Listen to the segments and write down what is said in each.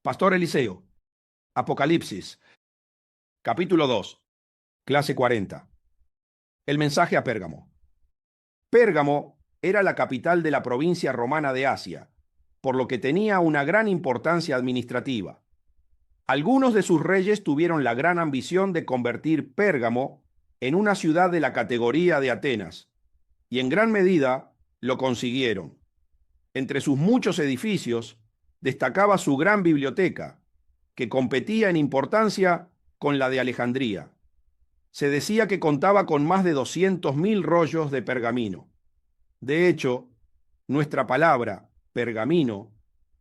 Pastor Eliseo, Apocalipsis, capítulo 2, clase 40. El mensaje a Pérgamo. Pérgamo era la capital de la provincia romana de Asia, por lo que tenía una gran importancia administrativa. Algunos de sus reyes tuvieron la gran ambición de convertir Pérgamo en una ciudad de la categoría de Atenas, y en gran medida lo consiguieron. Entre sus muchos edificios destacaba su gran biblioteca, que competía en importancia con la de Alejandría. Se decía que contaba con más de 200.000 rollos de pergamino. De hecho, nuestra palabra, pergamino,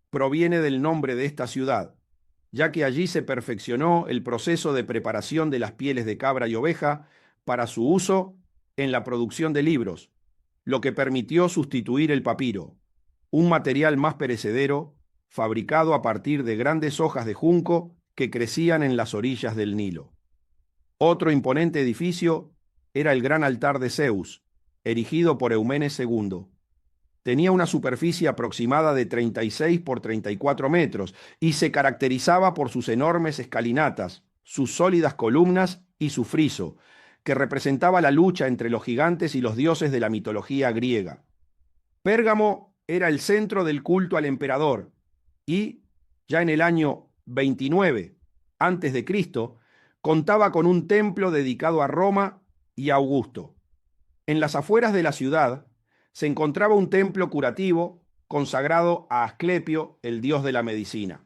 proviene del nombre de esta ciudad, ya que allí se perfeccionó el proceso de preparación de las pieles de cabra y oveja para su uso en la producción de libros, lo que permitió sustituir el papiro, un material más perecedero, fabricado a partir de grandes hojas de junco que crecían en las orillas del Nilo. Otro imponente edificio era el gran altar de Zeus, erigido por Eumenes II. Tenía una superficie aproximada de 36 por 34 metros y se caracterizaba por sus enormes escalinatas, sus sólidas columnas y su friso, que representaba la lucha entre los gigantes y los dioses de la mitología griega. Pérgamo era el centro del culto al emperador y, ya en el año 29 antes de Cristo, contaba con un templo dedicado a Roma y a Augusto. En las afueras de la ciudad se encontraba un templo curativo consagrado a Asclepio, el dios de la medicina.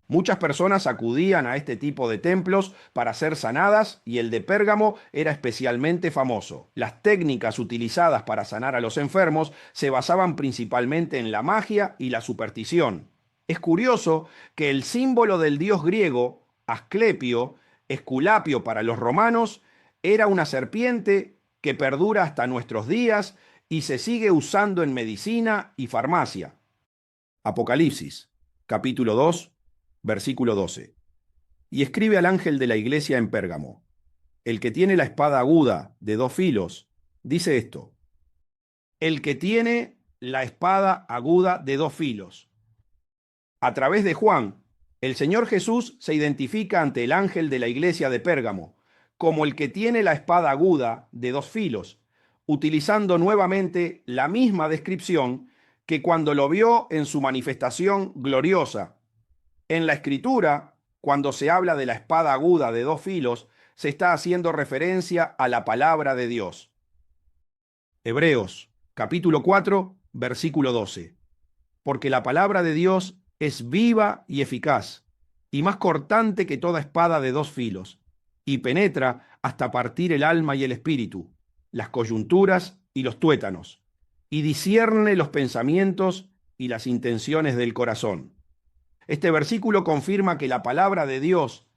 Muchas personas acudían a este tipo de templos para ser sanadas y el de Pérgamo era especialmente famoso. Las técnicas utilizadas para sanar a los enfermos se basaban principalmente en la magia y la superstición. Es curioso que el símbolo del dios griego, Asclepio, Esculapio para los romanos, era una serpiente que perdura hasta nuestros días y se sigue usando en medicina y farmacia. Apocalipsis, capítulo 2, versículo 12. Y escribe al ángel de la iglesia en Pérgamo: el que tiene la espada aguda de 2 filos, dice esto: el que tiene la espada aguda de 2 filos. A través de Juan, el Señor Jesús se identifica ante el ángel de la iglesia de Pérgamo como el que tiene la espada aguda de 2 filos, utilizando nuevamente la misma descripción que cuando lo vio en su manifestación gloriosa. En la Escritura, cuando se habla de la espada aguda de 2 filos, se está haciendo referencia a la palabra de Dios. Hebreos, capítulo 4, versículo 12. Porque la palabra de Dios es viva y eficaz, y más cortante que toda espada de 2 filos, y penetra hasta partir el alma y el espíritu, las coyunturas y los tuétanos, y discierne los pensamientos y las intenciones del corazón. Este versículo confirma que la palabra de Dios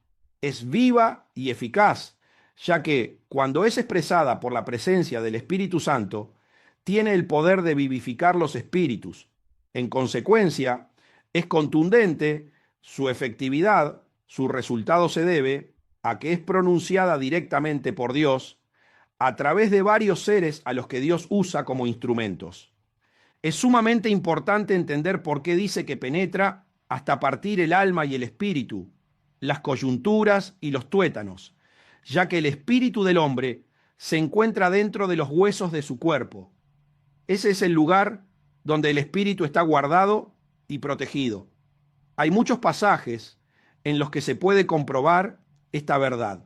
es viva y eficaz, ya que cuando es expresada por la presencia del Espíritu Santo, tiene el poder de vivificar los espíritus. En consecuencia, es contundente, su efectividad, su resultado se debe a que es pronunciada directamente por Dios a través de varios seres a los que Dios usa como instrumentos. Es sumamente importante entender por qué dice que penetra hasta partir el alma y el espíritu, las coyunturas y los tuétanos, ya que el espíritu del hombre se encuentra dentro de los huesos de su cuerpo. Ese es el lugar donde el espíritu está guardado y protegido. Hay muchos pasajes en los que se puede comprobar esta verdad.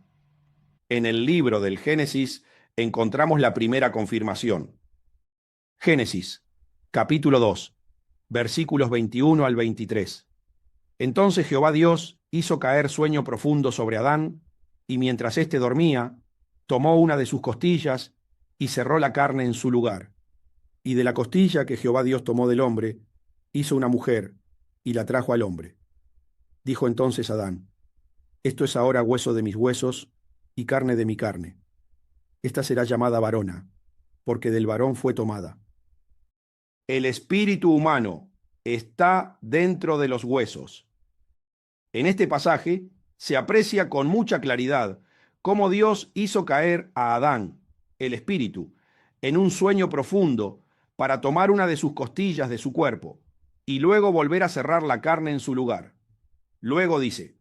En el libro del Génesis encontramos la primera confirmación. Génesis, capítulo 2, versículos 21 al 23. Entonces Jehová Dios hizo caer sueño profundo sobre Adán, y mientras éste dormía, tomó una de sus costillas y cerró la carne en su lugar. Y de la costilla que Jehová Dios tomó del hombre, hizo una mujer y la trajo al hombre. Dijo entonces Adán: esto es ahora hueso de mis huesos y carne de mi carne. Esta será llamada varona, porque del varón fue tomada. El espíritu humano está dentro de los huesos. En este pasaje se aprecia con mucha claridad cómo Dios hizo caer a Adán, el espíritu, en un sueño profundo para tomar una de sus costillas de su cuerpo y luego volver a cerrar la carne en su lugar. Luego dice,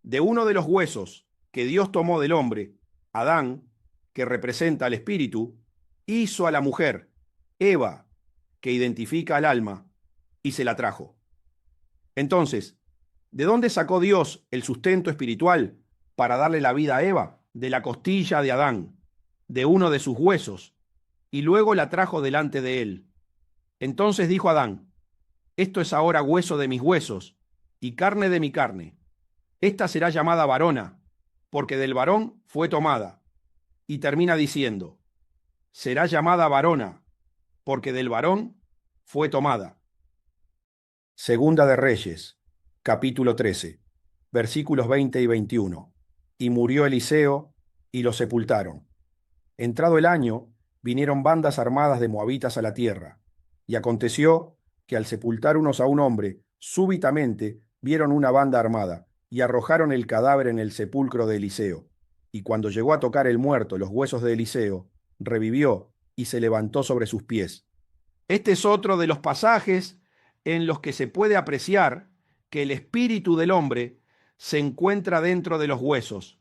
de uno de los huesos que Dios tomó del hombre, Adán, que representa al espíritu, hizo a la mujer, Eva, que identifica al alma, y se la trajo. Entonces, ¿de dónde sacó Dios el sustento espiritual para darle la vida a Eva? De la costilla de Adán, de uno de sus huesos, y luego la trajo delante de él. Entonces dijo Adán, esto es ahora hueso de mis huesos y carne de mi carne. Esta será llamada varona, porque del varón fue tomada. Y termina diciendo, será llamada varona, porque del varón fue tomada. Segunda de Reyes, capítulo 13, versículos 20 y 21. Y murió Eliseo, y lo sepultaron. Entrado el año, vinieron bandas armadas de moabitas a la tierra. Y aconteció que al sepultar unos a un hombre, súbitamente vieron una banda armada, y arrojaron el cadáver en el sepulcro de Eliseo. Y cuando llegó a tocar el muerto los huesos de Eliseo, revivió y se levantó sobre sus pies. Este es otro de los pasajes en los que se puede apreciar que el espíritu del hombre se encuentra dentro de los huesos.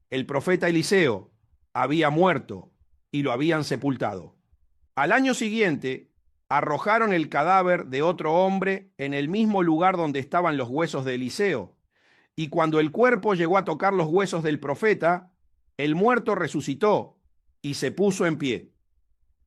El profeta Eliseo había muerto y lo habían sepultado. Al año siguiente, arrojaron el cadáver de otro hombre en el mismo lugar donde estaban los huesos de Eliseo. Y cuando el cuerpo llegó a tocar los huesos del profeta, el muerto resucitó y se puso en pie.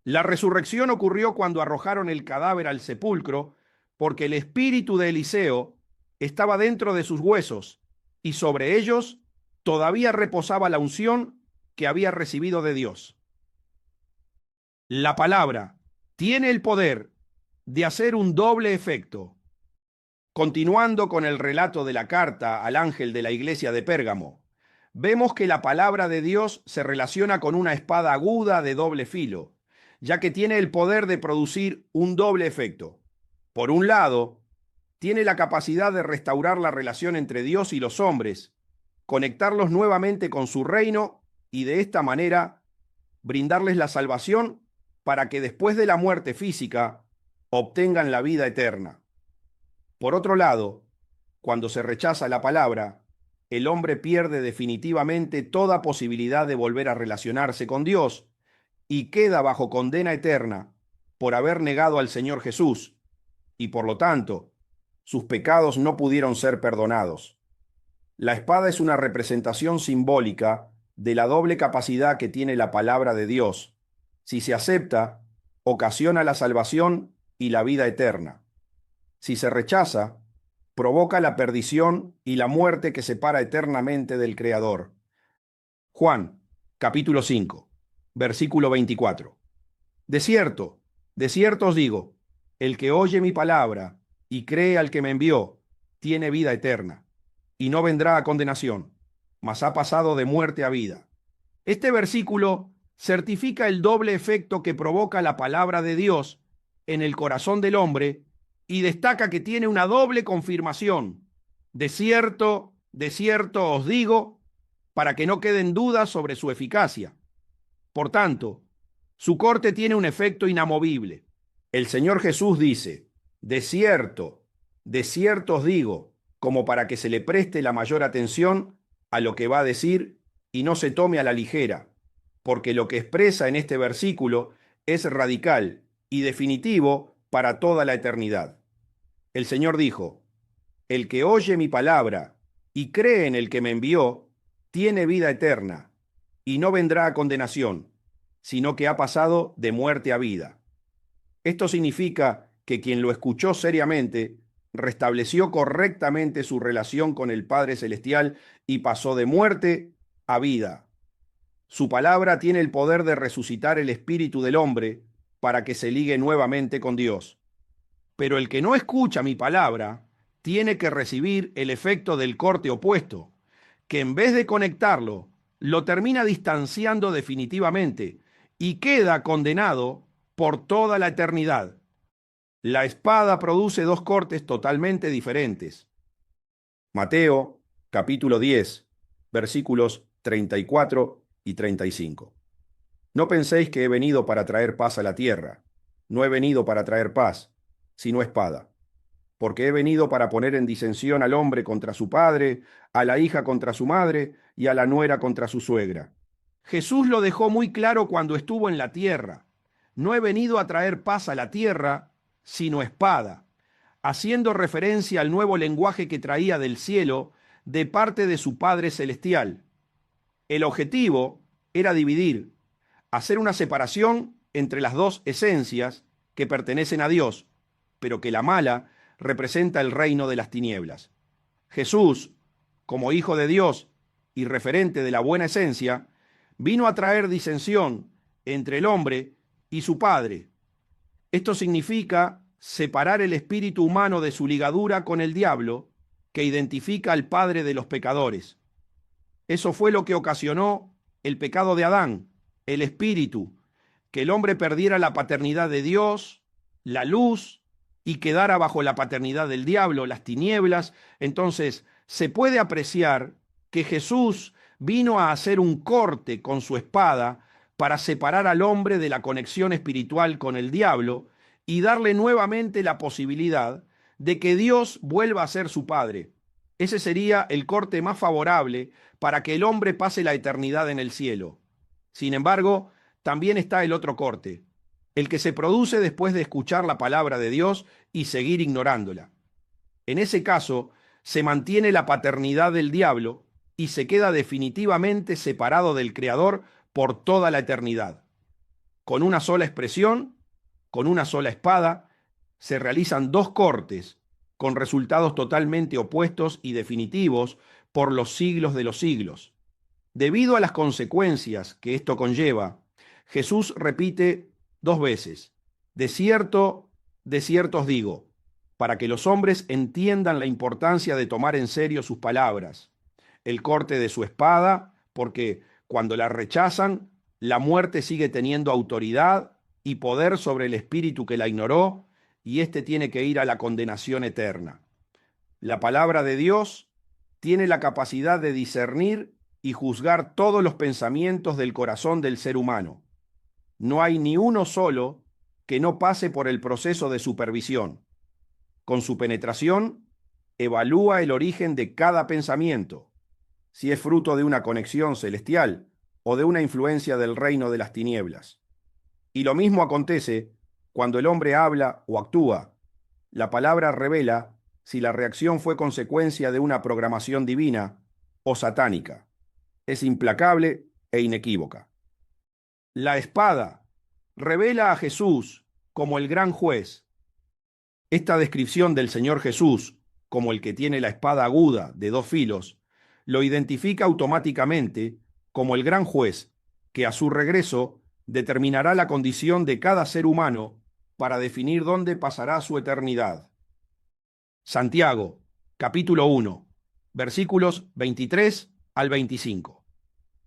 La resurrección ocurrió cuando arrojaron el cadáver al sepulcro, porque el espíritu de Eliseo estaba dentro de sus huesos, y sobre ellos todavía reposaba la unción que había recibido de Dios. La palabra tiene el poder de hacer un doble efecto. Continuando con el relato de la carta al ángel de la iglesia de Pérgamo, vemos que la palabra de Dios se relaciona con una espada aguda de doble filo, ya que tiene el poder de producir un doble efecto. Por un lado, tiene la capacidad de restaurar la relación entre Dios y los hombres, conectarlos nuevamente con su reino y de esta manera brindarles la salvación para que después de la muerte física obtengan la vida eterna. Por otro lado, cuando se rechaza la palabra, el hombre pierde definitivamente toda posibilidad de volver a relacionarse con Dios y queda bajo condena eterna por haber negado al Señor Jesús, y por lo tanto, sus pecados no pudieron ser perdonados. La espada es una representación simbólica de la doble capacidad que tiene la palabra de Dios. Si se acepta, ocasiona la salvación y la vida eterna. Si se rechaza, provoca la perdición y la muerte que separa eternamente del Creador. Juan, capítulo 5, versículo 24. De cierto os digo, el que oye mi palabra y cree al que me envió, tiene vida eterna, y no vendrá a condenación, mas ha pasado de muerte a vida. Este versículo certifica el doble efecto que provoca la palabra de Dios en el corazón del hombre y destaca que tiene una doble confirmación. De cierto os digo, para que no queden dudas sobre su eficacia. Por tanto, su corte tiene un efecto inamovible. El Señor Jesús dice, de cierto os digo, como para que se le preste la mayor atención a lo que va a decir y no se tome a la ligera, porque lo que expresa en este versículo es radical y definitivo para toda la eternidad. El Señor dijo, el que oye mi palabra y cree en el que me envió, tiene vida eterna, y no vendrá a condenación, sino que ha pasado de muerte a vida. Esto significa que quien lo escuchó seriamente restableció correctamente su relación con el Padre Celestial y pasó de muerte a vida. Su palabra tiene el poder de resucitar el espíritu del hombre para que se ligue nuevamente con Dios. Pero el que no escucha mi palabra tiene que recibir el efecto del corte opuesto, que en vez de conectarlo, lo termina distanciando definitivamente y queda condenado por toda la eternidad. La espada produce dos cortes totalmente diferentes. Mateo, capítulo 10, versículos 34 y 35. No penséis que he venido para traer paz a la tierra. No he venido para traer paz, sino espada. porque he venido para poner en disensión al hombre contra su padre, a la hija contra su madre y a la nuera contra su suegra. Jesús lo dejó muy claro cuando estuvo en la tierra. No he venido a traer paz a la tierra, sino espada, haciendo referencia al nuevo lenguaje que traía del cielo de parte de su Padre Celestial. El objetivo era dividir, hacer una separación entre las dos esencias que pertenecen a Dios, pero que la mala representa el reino de las tinieblas. Jesús, como Hijo de Dios y referente de la buena esencia, vino a traer disensión entre el hombre y su Padre. Esto significa separar el espíritu humano de su ligadura con el diablo, que identifica al padre de los pecadores. Eso fue lo que ocasionó el pecado de Adán, el espíritu, que el hombre perdiera la paternidad de Dios, la luz, y quedara bajo la paternidad del diablo, las tinieblas. Entonces, se puede apreciar que Jesús vino a hacer un corte con su espada para separar al hombre de la conexión espiritual con el diablo y darle nuevamente la posibilidad de que Dios vuelva a ser su Padre. Ese sería el corte más favorable para que el hombre pase la eternidad en el cielo. Sin embargo, también está el otro corte, el que se produce después de escuchar la palabra de Dios y seguir ignorándola. En ese caso, se mantiene la paternidad del diablo y se queda definitivamente separado del Creador por toda la eternidad. Con una sola expresión, con una sola espada, se realizan dos cortes con resultados totalmente opuestos y definitivos por los siglos de los siglos. Debido a las consecuencias que esto conlleva, Jesús repite dos veces: de cierto os digo, para que los hombres entiendan la importancia de tomar en serio sus palabras. El corte de su espada, porque cuando la rechazan, la muerte sigue teniendo autoridad y poder sobre el espíritu que la ignoró, y éste tiene que ir a la condenación eterna. La palabra de Dios tiene la capacidad de discernir y juzgar todos los pensamientos del corazón del ser humano. No hay ni uno solo que no pase por el proceso de supervisión. Con su penetración, evalúa el origen de cada pensamiento, si es fruto de una conexión celestial o de una influencia del reino de las tinieblas. Y lo mismo acontece cuando el hombre habla o actúa. La palabra revela si la reacción fue consecuencia de una programación divina o satánica. Es implacable e inequívoca. La espada revela a Jesús como el gran juez. Esta descripción del Señor Jesús como el que tiene la espada aguda de dos filos lo identifica automáticamente como el gran juez que a su regreso determinará la condición de cada ser humano para definir dónde pasará su eternidad. Santiago, capítulo 1, versículos 23 al 25.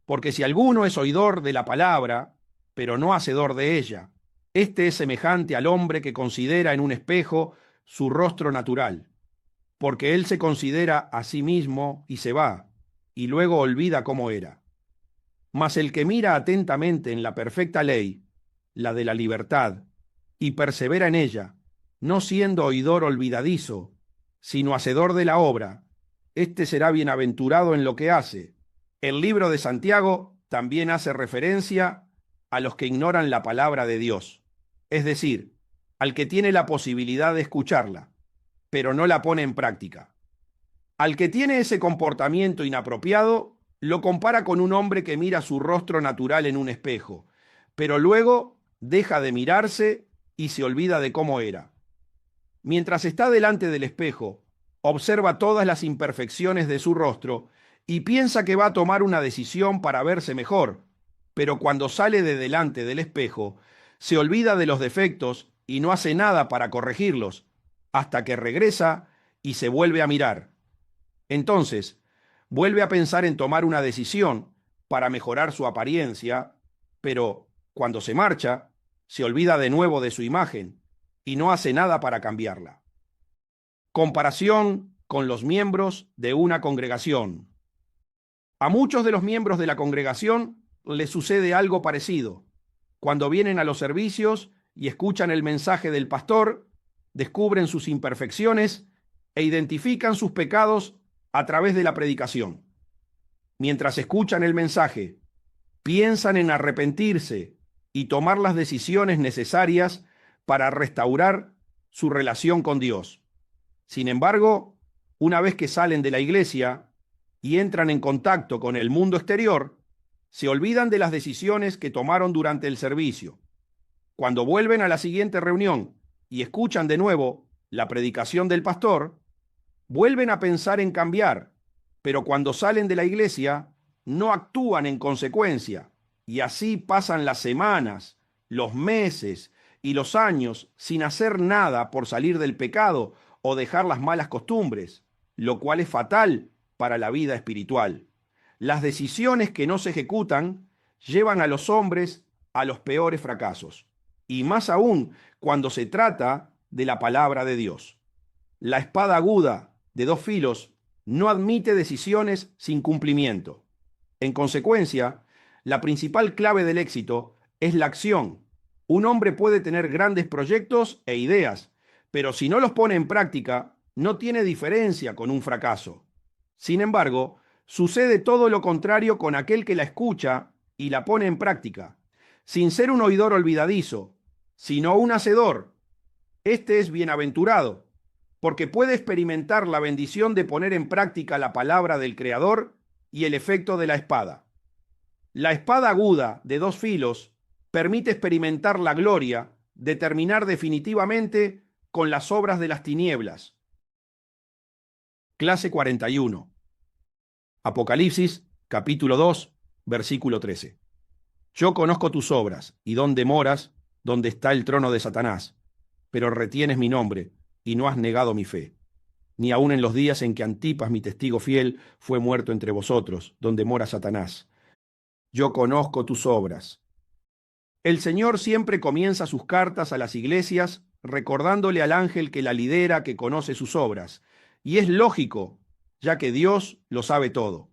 Porque si alguno es oidor de la palabra, pero no hacedor de ella, este es semejante al hombre que considera en un espejo su rostro natural, porque él se considera a sí mismo y se va, y luego olvida cómo era. Mas el que mira atentamente en la perfecta ley, la de la libertad, y persevera en ella, no siendo oidor olvidadizo, sino hacedor de la obra, éste será bienaventurado en lo que hace. El libro de Santiago también hace referencia a los que ignoran la palabra de Dios, es decir, al que tiene la posibilidad de escucharla, pero no la pone en práctica. Al que tiene ese comportamiento inapropiado, lo compara con un hombre que mira su rostro natural en un espejo, pero luego deja de mirarse y se olvida de cómo era. Mientras está delante del espejo, observa todas las imperfecciones de su rostro y piensa que va a tomar una decisión para verse mejor, pero cuando sale de delante del espejo, se olvida de los defectos y no hace nada para corregirlos, hasta que regresa y se vuelve a mirar. Entonces, vuelve a pensar en tomar una decisión para mejorar su apariencia, pero cuando se marcha, se olvida de nuevo de su imagen y no hace nada para cambiarla. Comparación con los miembros de una congregación. A muchos de los miembros de la congregación les sucede algo parecido. Cuando vienen a los servicios y escuchan el mensaje del pastor, descubren sus imperfecciones e identifican sus pecados a través de la predicación. Mientras escuchan el mensaje, piensan en arrepentirse y tomar las decisiones necesarias para restaurar su relación con Dios. Sin embargo, una vez que salen de la iglesia y entran en contacto con el mundo exterior, se olvidan de las decisiones que tomaron durante el servicio. Cuando vuelven a la siguiente reunión y escuchan de nuevo la predicación del pastor, vuelven a pensar en cambiar, pero cuando salen de la iglesia no actúan en consecuencia, y así pasan las semanas, los meses y los años sin hacer nada por salir del pecado o dejar las malas costumbres, lo cual es fatal para la vida espiritual. Las decisiones que no se ejecutan llevan a los hombres a los peores fracasos, y más aún cuando se trata de la palabra de Dios. La espada aguda de dos filos no admite decisiones sin cumplimiento. En consecuencia, la principal clave del éxito es la acción. Un hombre puede tener grandes proyectos e ideas, pero si no los pone en práctica, no tiene diferencia con un fracaso. Sin embargo, sucede todo lo contrario con aquel que la escucha y la pone en práctica. Sin ser un oidor olvidadizo, sino un hacedor, este es bienaventurado, porque puede experimentar la bendición de poner en práctica la palabra del Creador y el efecto de la espada. La espada aguda de dos filos permite experimentar la gloria de terminar definitivamente con las obras de las tinieblas. Clase 41. Apocalipsis, capítulo 2, versículo 13. Yo conozco tus obras y dónde moras, donde está el trono de Satanás, pero retienes mi nombre y no has negado mi fe, ni aun en los días en que Antipas, mi testigo fiel, fue muerto entre vosotros, donde mora Satanás. Yo conozco tus obras. El Señor siempre comienza sus cartas a las iglesias recordándole al ángel que la lidera, que conoce sus obras. Y es lógico, ya que Dios lo sabe todo.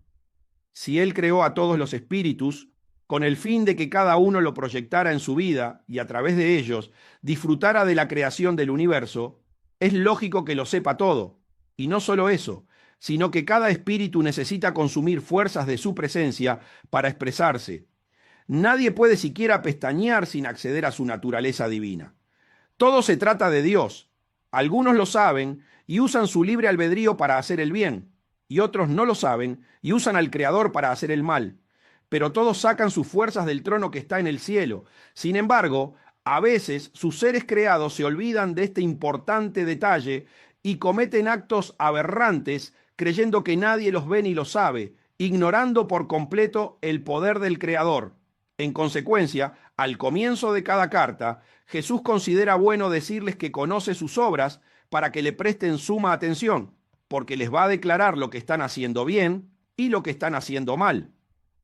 Si Él creó a todos los espíritus, con el fin de que cada uno lo proyectara en su vida y a través de ellos disfrutara de la creación del universo, es lógico que lo sepa todo. Y no solo eso, sino que cada espíritu necesita consumir fuerzas de su presencia para expresarse. Nadie puede siquiera pestañear sin acceder a su naturaleza divina. Todo se trata de Dios. Algunos lo saben y usan su libre albedrío para hacer el bien, y otros no lo saben y usan al Creador para hacer el mal. Pero todos sacan sus fuerzas del trono que está en el cielo. Sin embargo, a veces sus seres creados se olvidan de este importante detalle y cometen actos aberrantes creyendo que nadie los ve ni lo sabe, ignorando por completo el poder del Creador. En consecuencia, al comienzo de cada carta, Jesús considera bueno decirles que conoce sus obras para que le presten suma atención, porque les va a declarar lo que están haciendo bien y lo que están haciendo mal.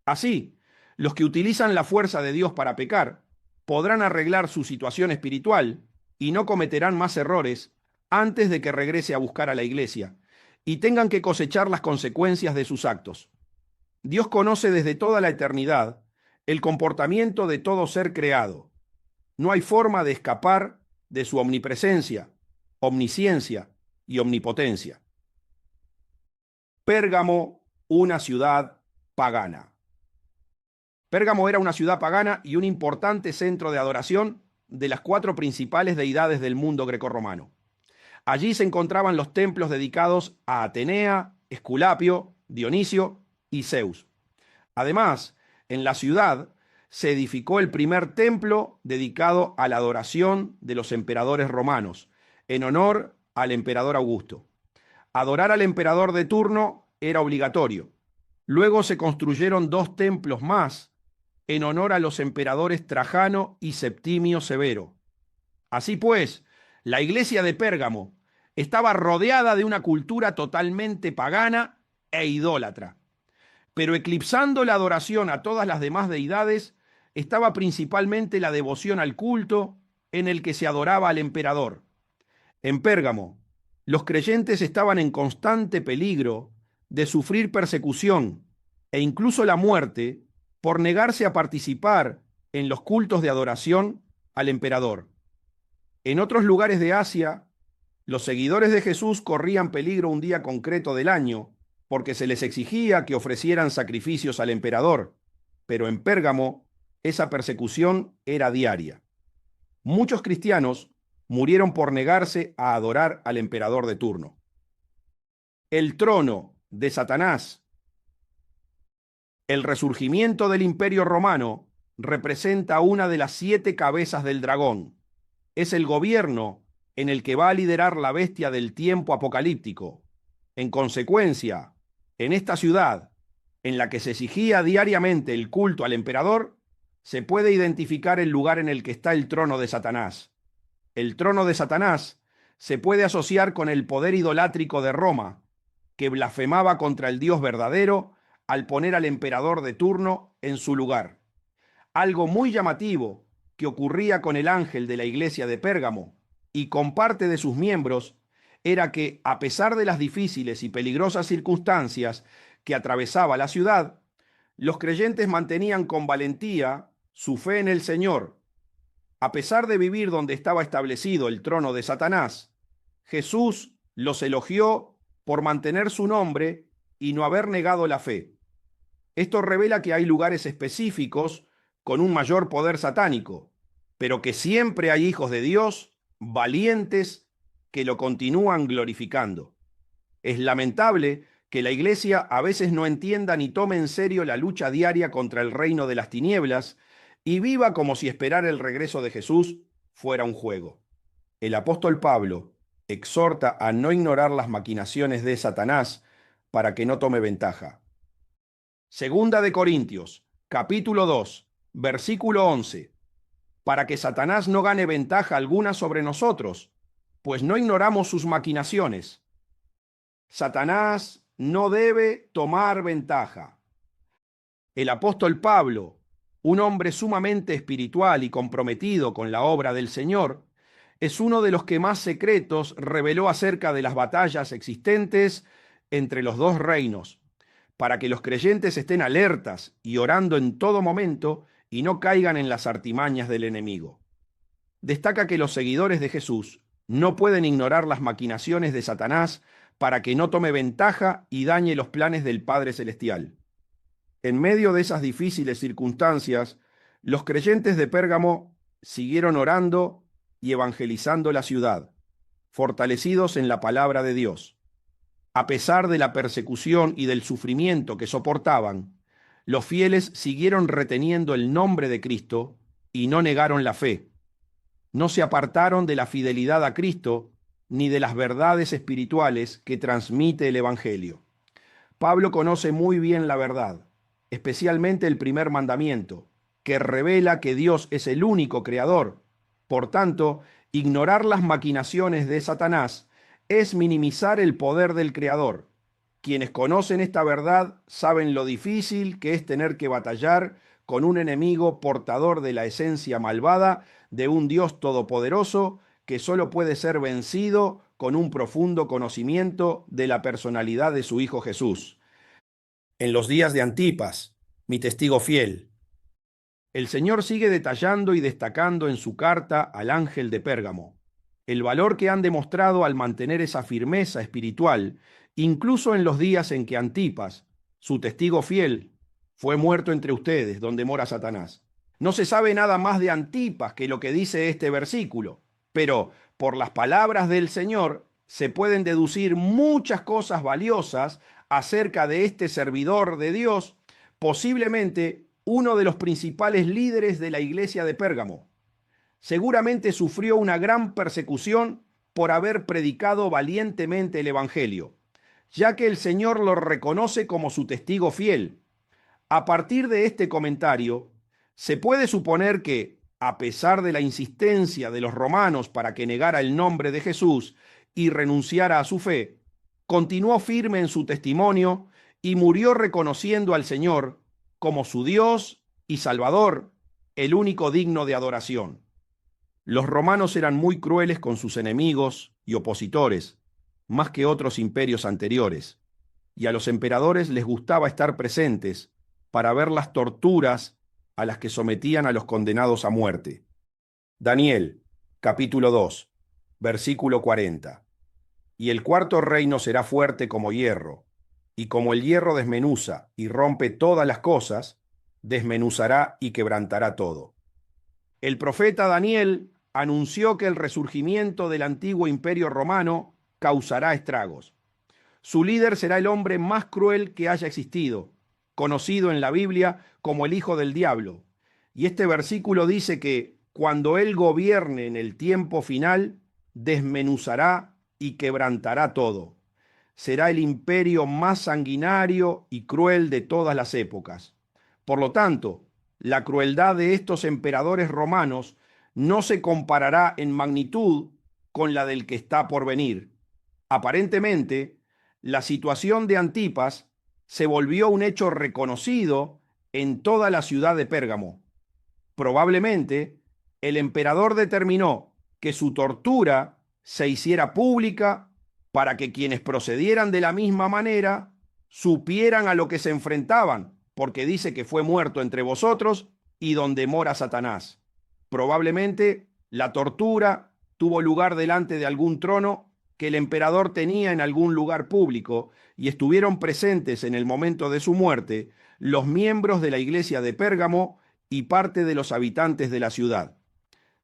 Así, los que utilizan la fuerza de Dios para pecar podrán arreglar su situación espiritual y no cometerán más errores antes de que regrese a buscar a la iglesia y tengan que cosechar las consecuencias de sus actos. Dios conoce desde toda la eternidad el comportamiento de todo ser creado. No hay forma de escapar de su omnipresencia, omnisciencia y omnipotencia. Pérgamo, una ciudad pagana. Pérgamo era una ciudad pagana y un importante centro de adoración de las 4 principales deidades del mundo grecorromano. Allí se encontraban los templos dedicados a Atenea, Esculapio, Dionisio y Zeus. Además, en la ciudad se edificó el primer templo dedicado a la adoración de los emperadores romanos, en honor al emperador Augusto. Adorar al emperador de turno era obligatorio. Luego se construyeron 2 templos más en honor a los emperadores Trajano y Septimio Severo. Así pues, la iglesia de Pérgamo estaba rodeada de una cultura totalmente pagana e idólatra. Pero eclipsando la adoración a todas las demás deidades, estaba principalmente la devoción al culto en el que se adoraba al emperador. En Pérgamo, los creyentes estaban en constante peligro de sufrir persecución e incluso la muerte por negarse a participar en los cultos de adoración al emperador. En otros lugares de Asia Los seguidores de Jesús corrían peligro un día concreto del año, porque se les exigía que ofrecieran sacrificios al emperador, pero en Pérgamo esa persecución era diaria. Muchos cristianos murieron por negarse a adorar al emperador de turno. El trono de Satanás. El resurgimiento del Imperio Romano representa una de las 7 cabezas del dragón. Es el gobierno en el que va a liderar la bestia del tiempo apocalíptico. En consecuencia, en esta ciudad, en la que se exigía diariamente el culto al emperador, se puede identificar el lugar en el que está el trono de Satanás. El trono de Satanás se puede asociar con el poder idolátrico de Roma, que blasfemaba contra el Dios verdadero al poner al emperador de turno en su lugar. Algo muy llamativo que ocurría con el ángel de la iglesia de Pérgamo y con parte de sus miembros era que, a pesar de las difíciles y peligrosas circunstancias que atravesaba la ciudad, los creyentes mantenían con valentía su fe en el Señor. A pesar de vivir donde estaba establecido el trono de Satanás, Jesús los elogió por mantener su nombre y no haber negado la fe. Esto revela que hay lugares específicos con un mayor poder satánico, pero que siempre hay hijos de Dios valientes que lo continúan glorificando. Es lamentable que la Iglesia a veces no entienda ni tome en serio la lucha diaria contra el reino de las tinieblas y viva como si esperar el regreso de Jesús fuera un juego. El apóstol Pablo exhorta a no ignorar las maquinaciones de Satanás para que no tome ventaja. Segunda de Corintios, capítulo 2, versículo 11. Para que Satanás no gane ventaja alguna sobre nosotros, pues no ignoramos sus maquinaciones. Satanás no debe tomar ventaja. El apóstol Pablo, un hombre sumamente espiritual y comprometido con la obra del Señor, es uno de los que más secretos reveló acerca de las batallas existentes entre los dos reinos, para que los creyentes estén alertas y orando en todo momento y no caigan en las artimañas del enemigo. Destaca que los seguidores de Jesús no pueden ignorar las maquinaciones de Satanás para que no tome ventaja y dañe los planes del Padre Celestial. En medio de esas difíciles circunstancias, los creyentes de Pérgamo siguieron orando y evangelizando la ciudad, fortalecidos en la palabra de Dios. A pesar de la persecución y del sufrimiento que soportaban, los fieles siguieron reteniendo el nombre de Cristo y no negaron la fe. No se apartaron de la fidelidad a Cristo ni de las verdades espirituales que transmite el Evangelio. Pablo conoce muy bien la verdad, especialmente el primer mandamiento, que revela que Dios es el único creador. Por tanto, ignorar las maquinaciones de Satanás es minimizar el poder del Creador. Quienes conocen esta verdad saben lo difícil que es tener que batallar con un enemigo portador de la esencia malvada de un Dios todopoderoso que solo puede ser vencido con un profundo conocimiento de la personalidad de su Hijo Jesús. En los días de Antipas, mi testigo fiel, el Señor sigue detallando y destacando en su carta al ángel de Pérgamo el valor que han demostrado al mantener esa firmeza espiritual, incluso en los días en que Antipas, su testigo fiel, fue muerto entre ustedes, donde mora Satanás. No se sabe nada más de Antipas que lo que dice este versículo, pero por las palabras del Señor se pueden deducir muchas cosas valiosas acerca de este servidor de Dios, posiblemente uno de los principales líderes de la iglesia de Pérgamo. Seguramente sufrió una gran persecución por haber predicado valientemente el Evangelio, ya que el Señor lo reconoce como su testigo fiel. A partir de este comentario, se puede suponer que, a pesar de la insistencia de los romanos para que negara el nombre de Jesús y renunciara a su fe, continuó firme en su testimonio y murió reconociendo al Señor como su Dios y Salvador, el único digno de adoración. Los romanos eran muy crueles con sus enemigos y opositores, más que otros imperios anteriores, y a los emperadores les gustaba estar presentes para ver las torturas a las que sometían a los condenados a muerte. Daniel, capítulo 2, versículo 40. Y el cuarto reino será fuerte como hierro, y como el hierro desmenuza y rompe todas las cosas, desmenuzará y quebrantará todo. El profeta Daniel anunció que el resurgimiento del antiguo imperio romano causará estragos. Su líder será el hombre más cruel que haya existido, conocido en la Biblia como el hijo del diablo. Y este versículo dice que cuando él gobierne en el tiempo final, desmenuzará y quebrantará todo. Será el imperio más sanguinario y cruel de todas las épocas. Por lo tanto, la crueldad de estos emperadores romanos no se comparará en magnitud con la del que está por venir. Aparentemente, la situación de Antipas se volvió un hecho reconocido en toda la ciudad de Pérgamo. Probablemente, el emperador determinó que su tortura se hiciera pública para que quienes procedieran de la misma manera supieran a lo que se enfrentaban, porque dice que fue muerto entre vosotros y donde mora Satanás. Probablemente la tortura tuvo lugar delante de algún trono que el emperador tenía en algún lugar público y estuvieron presentes en el momento de su muerte los miembros de la iglesia de Pérgamo y parte de los habitantes de la ciudad.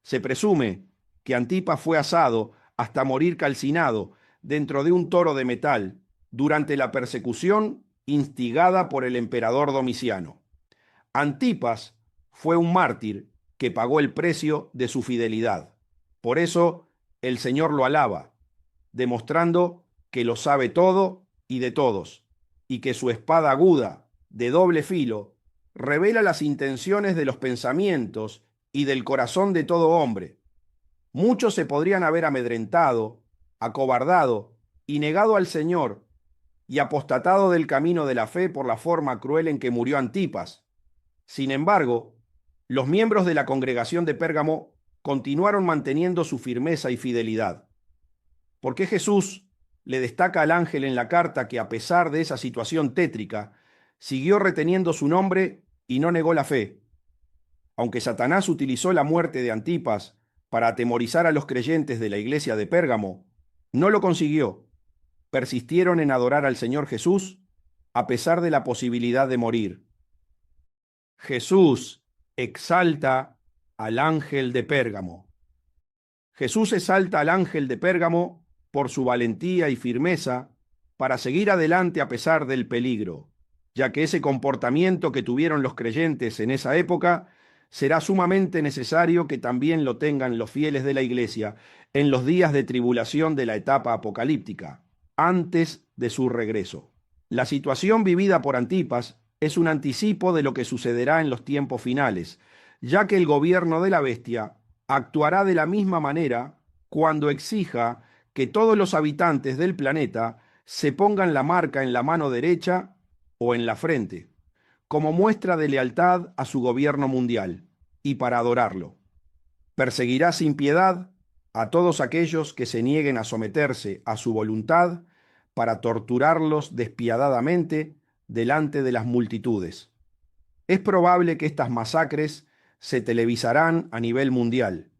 Se presume que Antipas fue asado hasta morir calcinado dentro de un toro de metal durante la persecución instigada por el emperador Domiciano. Antipas fue un mártir que pagó el precio de su fidelidad. Por eso el Señor lo alaba, demostrando que lo sabe todo y de todos, y que su espada aguda, de doble filo, revela las intenciones de los pensamientos y del corazón de todo hombre. Muchos se podrían haber amedrentado, acobardado y negado al Señor y apostatado del camino de la fe por la forma cruel en que murió Antipas. Sin embargo, los miembros de la congregación de Pérgamo continuaron manteniendo su firmeza y fidelidad. ¿Por qué Jesús le destaca al ángel en la carta que a pesar de esa situación tétrica, siguió reteniendo su nombre y no negó la fe? Aunque Satanás utilizó la muerte de Antipas para atemorizar a los creyentes de la iglesia de Pérgamo, no lo consiguió. Persistieron en adorar al Señor Jesús a pesar de la posibilidad de morir. Jesús exalta al ángel de Pérgamo. Jesús exalta al ángel de Pérgamo por su valentía y firmeza para seguir adelante a pesar del peligro, ya que ese comportamiento que tuvieron los creyentes en esa época será sumamente necesario que también lo tengan los fieles de la Iglesia en los días de tribulación de la etapa apocalíptica, antes de su regreso. La situación vivida por Antipas es un anticipo de lo que sucederá en los tiempos finales, ya que el gobierno de la bestia actuará de la misma manera cuando exija que todos los habitantes del planeta se pongan la marca en la mano derecha o en la frente, como muestra de lealtad a su gobierno mundial y para adorarlo. Perseguirá sin piedad a todos aquellos que se nieguen a someterse a su voluntad para torturarlos despiadadamente delante de las multitudes. Es probable que estas masacres se televisarán a nivel mundial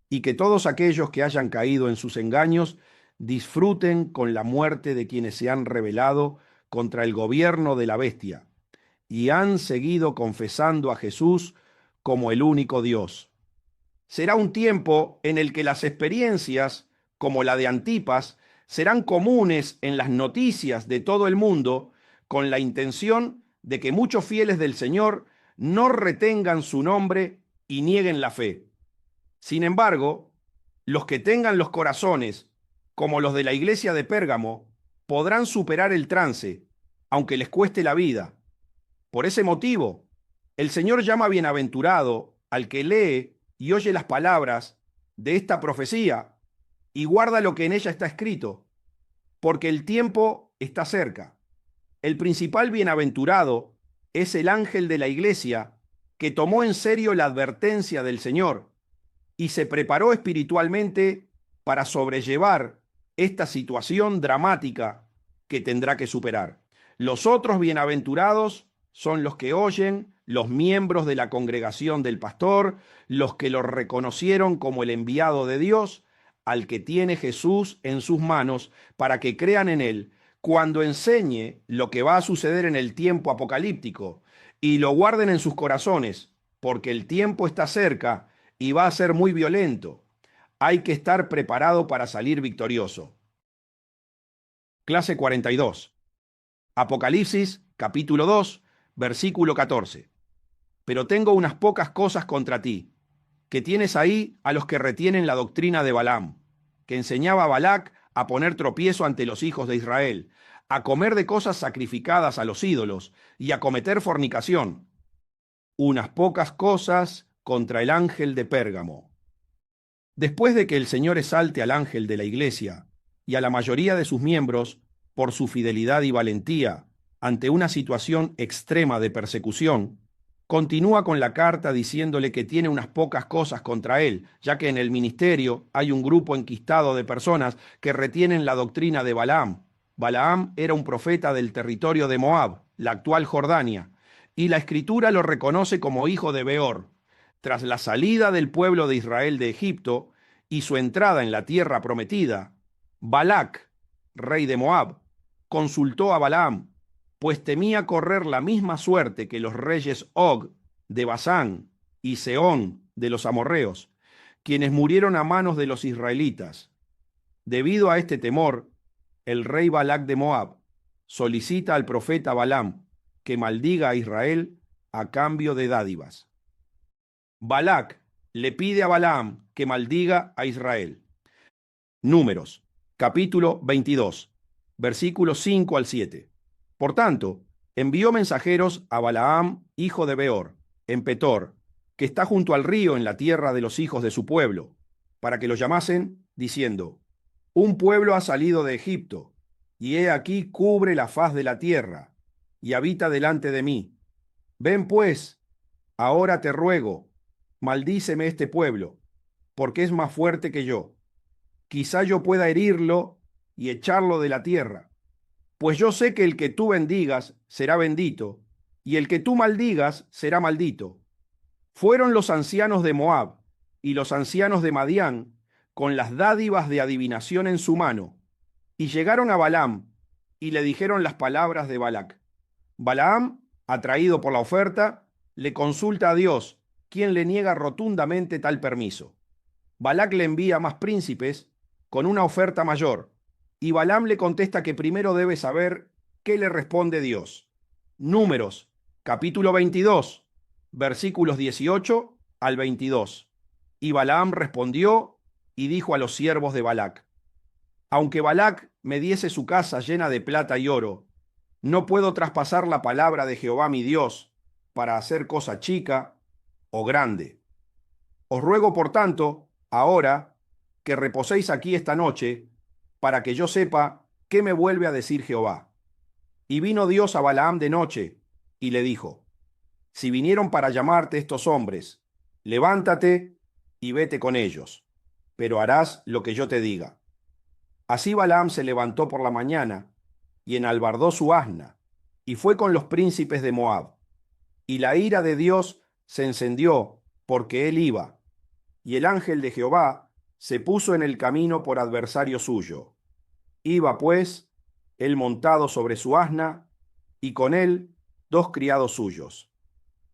y que todos aquellos que hayan caído en sus engaños disfruten con la muerte de quienes se han rebelado contra el gobierno de la bestia y han seguido confesando a Jesús como el único Dios. Será un tiempo en el que las experiencias, como la de Antipas, serán comunes en las noticias de todo el mundo, con la intención de que muchos fieles del Señor no retengan su nombre y nieguen la fe. Sin embargo, los que tengan los corazones, como los de la iglesia de Pérgamo, podrán superar el trance, aunque les cueste la vida. Por ese motivo, el Señor llama bienaventurado al que lee y oye las palabras de esta profecía y guarda lo que en ella está escrito, porque el tiempo está cerca. El principal bienaventurado es el ángel de la iglesia que tomó en serio la advertencia del Señor y se preparó espiritualmente para sobrellevar esta situación dramática que tendrá que superar. Los otros bienaventurados son los que oyen, los miembros de la congregación del pastor, los que lo reconocieron como el enviado de Dios, al que tiene Jesús en sus manos para que crean en él, cuando enseñe lo que va a suceder en el tiempo apocalíptico y lo guarden en sus corazones, porque el tiempo está cerca y va a ser muy violento. Hay que estar preparado para salir victorioso. Clase 42. Apocalipsis, capítulo 2, versículo 14. Pero tengo unas pocas cosas contra ti, que tienes ahí a los que retienen la doctrina de Balaam, que enseñaba a Balac a poner tropiezo ante los hijos de Israel, a comer de cosas sacrificadas a los ídolos y a cometer fornicación. Unas pocas cosas contra el ángel de Pérgamo. Después de que el Señor exalte al ángel de la iglesia y a la mayoría de sus miembros por su fidelidad y valentía ante una situación extrema de persecución, continúa con la carta diciéndole que tiene unas pocas cosas contra él, ya que en el ministerio hay un grupo enquistado de personas que retienen la doctrina de Balaam. Balaam era un profeta del territorio de Moab, la actual Jordania, y la escritura lo reconoce como hijo de Beor. Tras la salida del pueblo de Israel de Egipto y su entrada en la tierra prometida, Balac, rey de Moab, consultó a Balaam, pues temía correr la misma suerte que los reyes Og de Basán y Sehón de los amorreos, quienes murieron a manos de los israelitas. Debido a este temor, el rey Balac de Moab solicita al profeta Balaam que maldiga a Israel a cambio de dádivas. Balac le pide a Balaam que maldiga a Israel. Números, capítulo 22, versículos 5 al 7. Por tanto, envió mensajeros a Balaam, hijo de Beor, en Petor, que está junto al río en la tierra de los hijos de su pueblo, para que lo llamasen, diciendo: un pueblo ha salido de Egipto, y he aquí cubre la faz de la tierra, y habita delante de mí. Ven pues, ahora te ruego, maldíceme este pueblo, porque es más fuerte que yo. Quizá yo pueda herirlo y echarlo de la tierra. Pues yo sé que el que tú bendigas será bendito, y el que tú maldigas será maldito. Fueron los ancianos de Moab y los ancianos de Madián con las dádivas de adivinación en su mano, y llegaron a Balaam y le dijeron las palabras de Balac. Balaam, atraído por la oferta, le consulta a Dios, quien le niega rotundamente tal permiso. Balac le envía más príncipes con una oferta mayor, y Balaam le contesta que primero debe saber qué le responde Dios. Números, capítulo 22, versículos 18 al 22. Y Balaam respondió y dijo a los siervos de Balac: aunque Balac me diese su casa llena de plata y oro, no puedo traspasar la palabra de Jehová mi Dios para hacer cosa chica o grande. Os ruego, por tanto, ahora que reposéis aquí esta noche, para que yo sepa qué me vuelve a decir Jehová. Y vino Dios a Balaam de noche, y le dijo: si vinieron para llamarte estos hombres, levántate y vete con ellos, pero harás lo que yo te diga. Así Balaam se levantó por la mañana, y enalbardó su asna, y fue con los príncipes de Moab. Y la ira de Dios se encendió, porque él iba, y el ángel de Jehová se puso en el camino por adversario suyo. Iba, pues, él montado sobre su asna, y con él 2 criados suyos.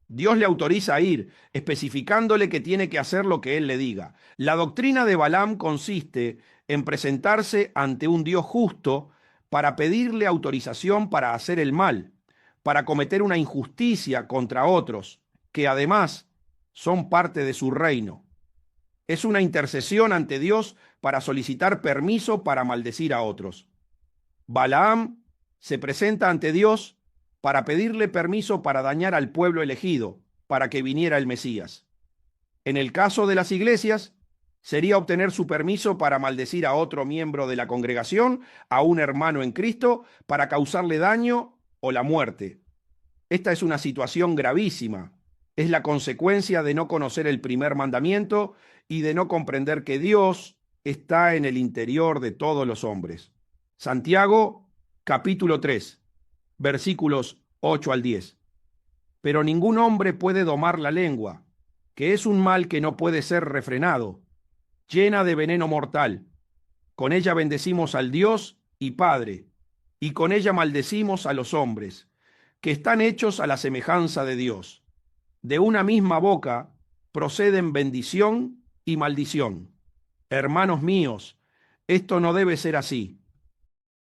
Dios le autoriza a ir, especificándole que tiene que hacer lo que él le diga. La doctrina de Balaam consiste en presentarse ante un Dios justo para pedirle autorización para hacer el mal, para cometer una injusticia contra otros, que además son parte de su reino. Es una intercesión ante Dios para solicitar permiso para maldecir a otros. Balaam se presenta ante Dios para pedirle permiso para dañar al pueblo elegido, para que viniera el Mesías. En el caso de las iglesias, sería obtener su permiso para maldecir a otro miembro de la congregación, a un hermano en Cristo, para causarle daño o la muerte. Esta es una situación gravísima. Es la consecuencia de no conocer el primer mandamiento y de no comprender que Dios está en el interior de todos los hombres. Santiago, capítulo 3, versículos 8 al 10. Pero ningún hombre puede domar la lengua, que es un mal que no puede ser refrenado, llena de veneno mortal. Con ella bendecimos al Dios y Padre, y con ella maldecimos a los hombres, que están hechos a la semejanza de Dios. De una misma boca proceden bendición y maldición. Hermanos míos, esto no debe ser así.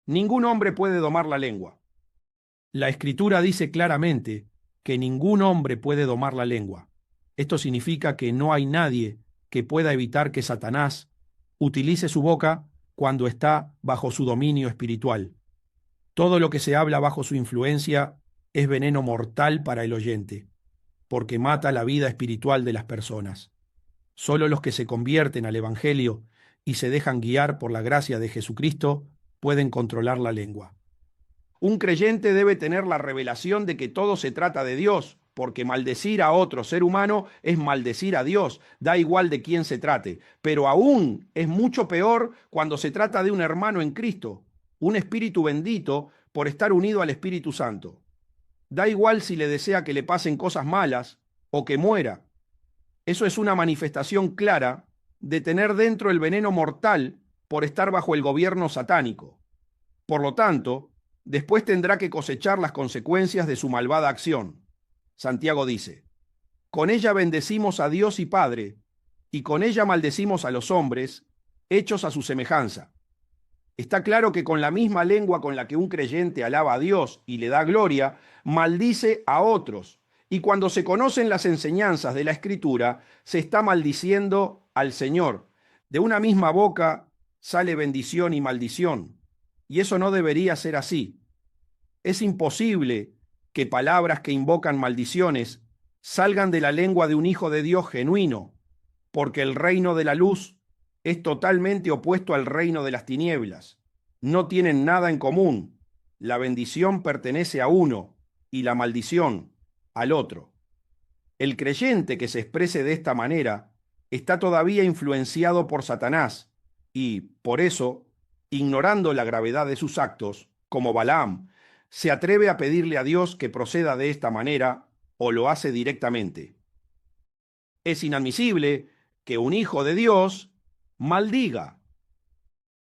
Ningún hombre puede domar la lengua. La Escritura dice claramente que ningún hombre puede domar la lengua. Esto significa que no hay nadie que pueda evitar que Satanás utilice su boca cuando está bajo su dominio espiritual. Todo lo que se habla bajo su influencia es veneno mortal para el oyente, porque mata la vida espiritual de las personas. Solo los que se convierten al Evangelio y se dejan guiar por la gracia de Jesucristo pueden controlar la lengua. Un creyente debe tener la revelación de que todo se trata de Dios, porque maldecir a otro ser humano es maldecir a Dios, da igual de quién se trate, pero aún es mucho peor cuando se trata de un hermano en Cristo, un espíritu bendito por estar unido al Espíritu Santo. Da igual si le desea que le pasen cosas malas o que muera. Eso es una manifestación clara de tener dentro el veneno mortal por estar bajo el gobierno satánico. Por lo tanto, después tendrá que cosechar las consecuencias de su malvada acción. Santiago dice, con ella bendecimos a Dios y Padre, y con ella maldecimos a los hombres, hechos a su semejanza. Está claro que con la misma lengua con la que un creyente alaba a Dios y le da gloria, maldice a otros. Y cuando se conocen las enseñanzas de la Escritura, se está maldiciendo al Señor. De una misma boca sale bendición y maldición. Y eso no debería ser así. Es imposible que palabras que invocan maldiciones salgan de la lengua de un hijo de Dios genuino, porque el reino de la luz es totalmente opuesto al reino de las tinieblas. No tienen nada en común. La bendición pertenece a uno y la maldición al otro. El creyente que se exprese de esta manera está todavía influenciado por Satanás y, por eso, ignorando la gravedad de sus actos, como Balaam, se atreve a pedirle a Dios que proceda de esta manera o lo hace directamente. Es inadmisible que un hijo de Dios maldiga.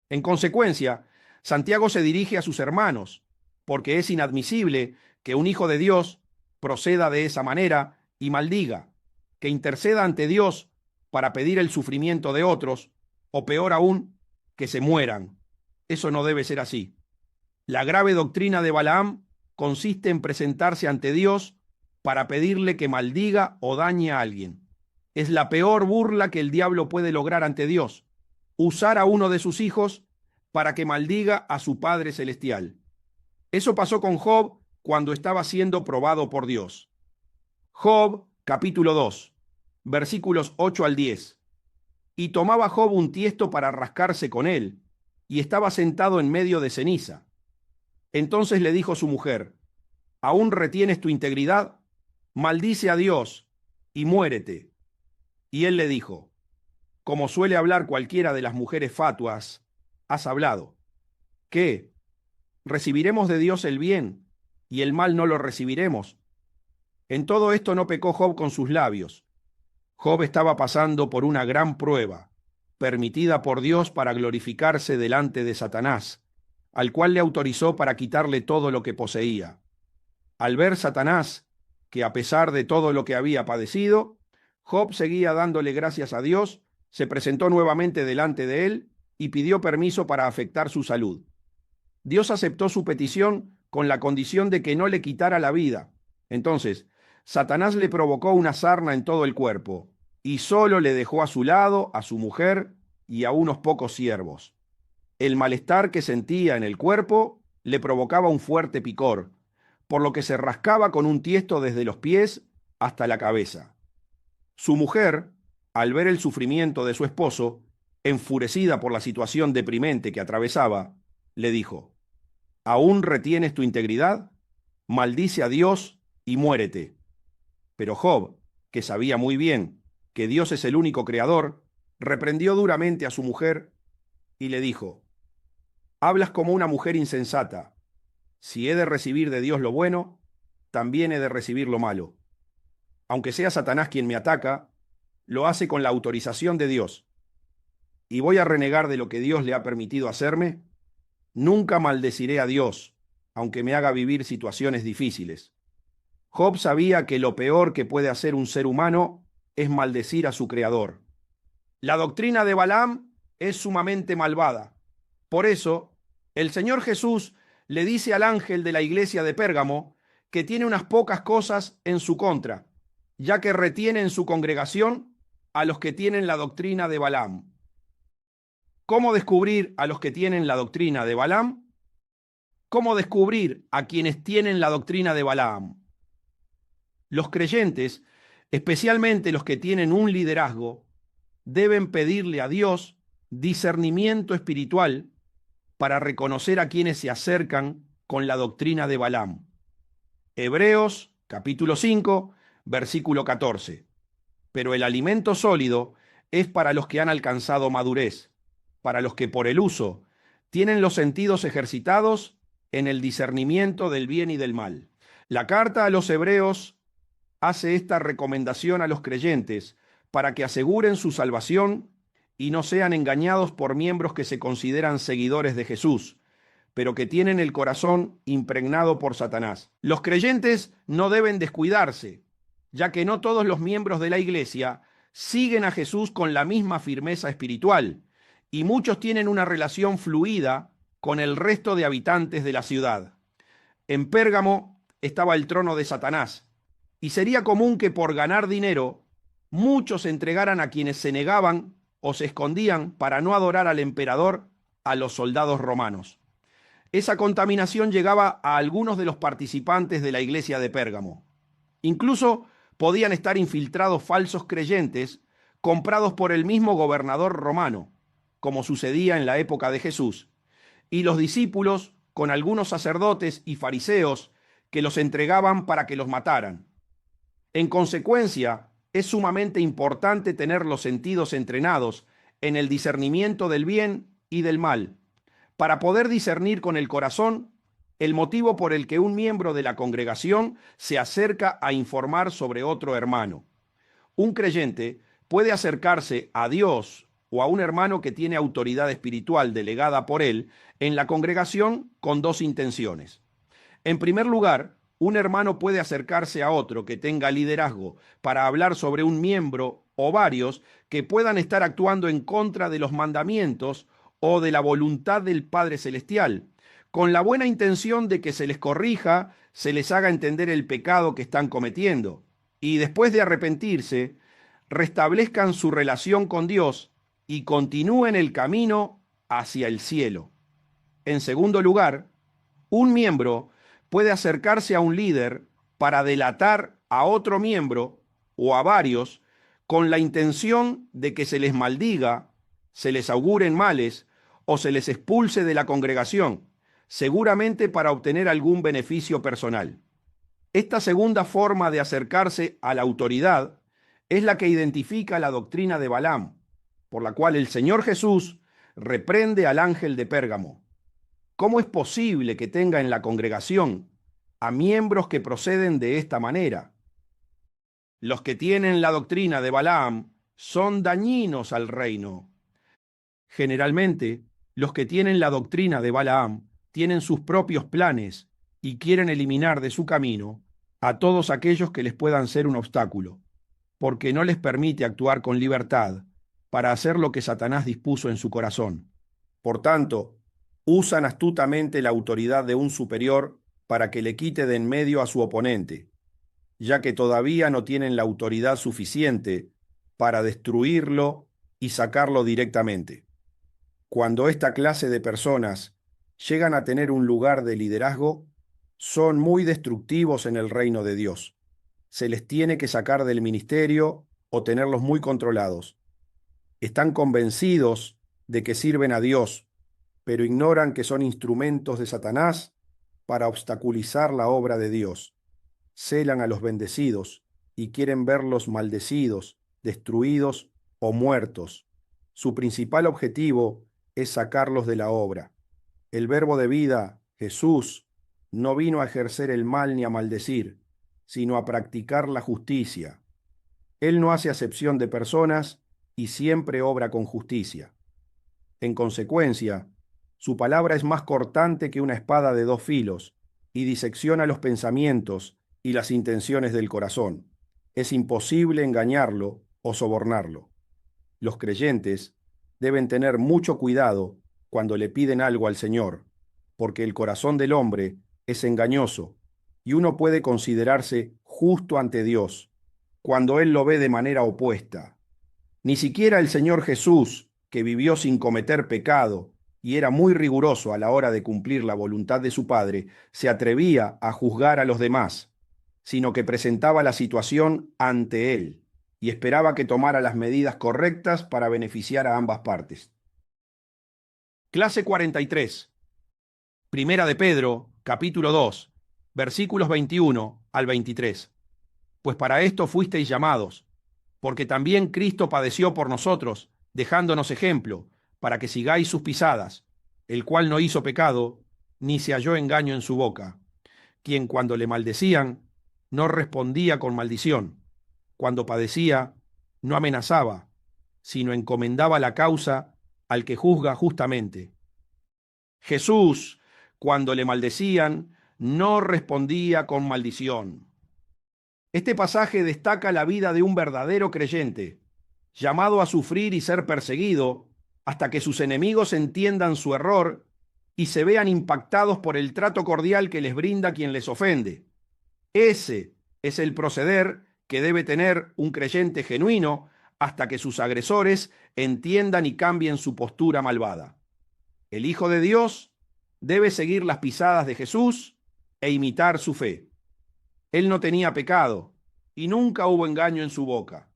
En consecuencia, Santiago se dirige a sus hermanos, porque es inadmisible que un hijo de Dios proceda de esa manera y maldiga, que interceda ante Dios para pedir el sufrimiento de otros, o peor aún, que se mueran. Eso no debe ser así. La grave doctrina de Balaam consiste en presentarse ante Dios para pedirle que maldiga o dañe a alguien. Es la peor burla que el diablo puede lograr ante Dios, usar a uno de sus hijos para que maldiga a su Padre Celestial. Eso pasó con Job cuando estaba siendo probado por Dios. Job, capítulo 2, versículos 8 al 10. Y tomaba Job un tiesto para rascarse con él, y estaba sentado en medio de ceniza. Entonces le dijo su mujer, ¿aún retienes tu integridad? Maldice a Dios y muérete. Y él le dijo, como suele hablar cualquiera de las mujeres fatuas, has hablado. ¿Qué? ¿Recibiremos de Dios el bien y el mal no lo recibiremos? En todo esto no pecó Job con sus labios. Job estaba pasando por una gran prueba, permitida por Dios para glorificarse delante de Satanás, al cual le autorizó para quitarle todo lo que poseía. Al ver Satanás que a pesar de todo lo que había padecido, Job seguía dándole gracias a Dios, se presentó nuevamente delante de él y pidió permiso para afectar su salud. Dios aceptó su petición con la condición de que no le quitara la vida. Entonces, Satanás le provocó una sarna en todo el cuerpo y solo le dejó a su lado a su mujer y a unos pocos siervos. El malestar que sentía en el cuerpo le provocaba un fuerte picor, por lo que se rascaba con un tiesto desde los pies hasta la cabeza. Su mujer, al ver el sufrimiento de su esposo, enfurecida por la situación deprimente que atravesaba, le dijo, ¿aún retienes tu integridad? Maldice a Dios y muérete. Pero Job, que sabía muy bien que Dios es el único creador, reprendió duramente a su mujer y le dijo, hablas como una mujer insensata. Si he de recibir de Dios lo bueno, también he de recibir lo malo. Aunque sea Satanás quien me ataca, lo hace con la autorización de Dios. y voy a renegar de lo que Dios le ha permitido hacerme, nunca maldeciré a Dios, aunque me haga vivir situaciones difíciles. Job sabía que lo peor que puede hacer un ser humano es maldecir a su creador. La doctrina de Balaam es sumamente malvada. Por eso, el Señor Jesús le dice al ángel de la iglesia de Pérgamo que tiene unas pocas cosas en su contra, ya que retiene en su congregación a los que tienen la doctrina de Balaam. ¿Cómo descubrir a los que tienen la doctrina de Balaam? ¿Cómo descubrir a quienes tienen la doctrina de Balaam? Los creyentes, especialmente los que tienen un liderazgo, deben pedirle a Dios discernimiento espiritual para reconocer a quienes se acercan con la doctrina de Balaam. Hebreos capítulo 5, versículo 14. Pero el alimento sólido es para los que han alcanzado madurez, para los que por el uso tienen los sentidos ejercitados en el discernimiento del bien y del mal. La carta a los Hebreos hace esta recomendación a los creyentes para que aseguren su salvación y no sean engañados por miembros que se consideran seguidores de Jesús, pero que tienen el corazón impregnado por Satanás. Los creyentes no deben descuidarse, ya que no todos los miembros de la iglesia siguen a Jesús con la misma firmeza espiritual, y muchos tienen una relación fluida con el resto de habitantes de la ciudad. En Pérgamo estaba el trono de Satanás, y sería común que por ganar dinero muchos entregaran a quienes se negaban o se escondían para no adorar al emperador a los soldados romanos. Esa contaminación llegaba a algunos de los participantes de la iglesia de Pérgamo. Incluso podían estar infiltrados falsos creyentes comprados por el mismo gobernador romano, como sucedía en la época de Jesús, y los discípulos con algunos sacerdotes y fariseos que los entregaban para que los mataran. En consecuencia, es sumamente importante tener los sentidos entrenados en el discernimiento del bien y del mal, para poder discernir con el corazón el motivo por el que un miembro de la congregación se acerca a informar sobre otro hermano. Un creyente puede acercarse a Dios o a un hermano que tiene autoridad espiritual delegada por él en la congregación con dos intenciones. En primer lugar, un hermano puede acercarse a otro que tenga liderazgo para hablar sobre un miembro o varios que puedan estar actuando en contra de los mandamientos o de la voluntad del Padre Celestial, con la buena intención de que se les corrija, se les haga entender el pecado que están cometiendo, y después de arrepentirse, restablezcan su relación con Dios y continúen el camino hacia el cielo. En segundo lugar, un miembro puede acercarse a un líder para delatar a otro miembro o a varios con la intención de que se les maldiga, se les auguren males o se les expulse de la congregación, seguramente para obtener algún beneficio personal. Esta segunda forma de acercarse a la autoridad es la que identifica la doctrina de Balaam, por la cual el Señor Jesús reprende al ángel de Pérgamo. ¿Cómo es posible que tenga en la congregación a miembros que proceden de esta manera? Los que tienen la doctrina de Balaam son dañinos al reino. Generalmente, los que tienen la doctrina de Balaam tienen sus propios planes y quieren eliminar de su camino a todos aquellos que les puedan ser un obstáculo, porque no les permite actuar con libertad para hacer lo que Satanás dispuso en su corazón. Por tanto, usan astutamente la autoridad de un superior para que le quite de en medio a su oponente, ya que todavía no tienen la autoridad suficiente para destruirlo y sacarlo directamente. Cuando esta clase de personas llegan a tener un lugar de liderazgo, son muy destructivos en el reino de Dios. Se les tiene que sacar del ministerio o tenerlos muy controlados. Están convencidos de que sirven a Dios, pero ignoran que son instrumentos de Satanás para obstaculizar la obra de Dios. Celan a los bendecidos y quieren verlos maldecidos, destruidos o muertos. Su principal objetivo es sacarlos de la obra. El Verbo de vida, Jesús, no vino a ejercer el mal ni a maldecir, sino a practicar la justicia. Él no hace acepción de personas y siempre obra con justicia. En consecuencia, su palabra es más cortante que una espada de dos filos y disecciona los pensamientos y las intenciones del corazón. Es imposible engañarlo o sobornarlo. Los creyentes deben tener mucho cuidado cuando le piden algo al Señor, porque el corazón del hombre es engañoso y uno puede considerarse justo ante Dios cuando Él lo ve de manera opuesta. Ni siquiera el Señor Jesús, que vivió sin cometer pecado y era muy riguroso a la hora de cumplir la voluntad de su Padre, se atrevía a juzgar a los demás, sino que presentaba la situación ante Él y esperaba que tomara las medidas correctas para beneficiar a ambas partes. Clase 43. Primera de Pedro, capítulo 2, versículos 21 al 23. Pues para esto fuisteis llamados, porque también Cristo padeció por nosotros, dejándonos ejemplo, para que sigáis sus pisadas, el cual no hizo pecado, ni se halló engaño en su boca, quien cuando le maldecían, no respondía con maldición, cuando padecía, no amenazaba, sino encomendaba la causa al que juzga justamente. Jesús, cuando le maldecían, no respondía con maldición. Este pasaje destaca la vida de un verdadero creyente, llamado a sufrir y ser perseguido hasta que sus enemigos entiendan su error y se vean impactados por el trato cordial que les brinda quien les ofende. Ese es el proceder que debe tener un creyente genuino hasta que sus agresores entiendan y cambien su postura malvada. El Hijo de Dios debe seguir las pisadas de Jesús e imitar su fe. Él no tenía pecado y nunca hubo engaño en su boca.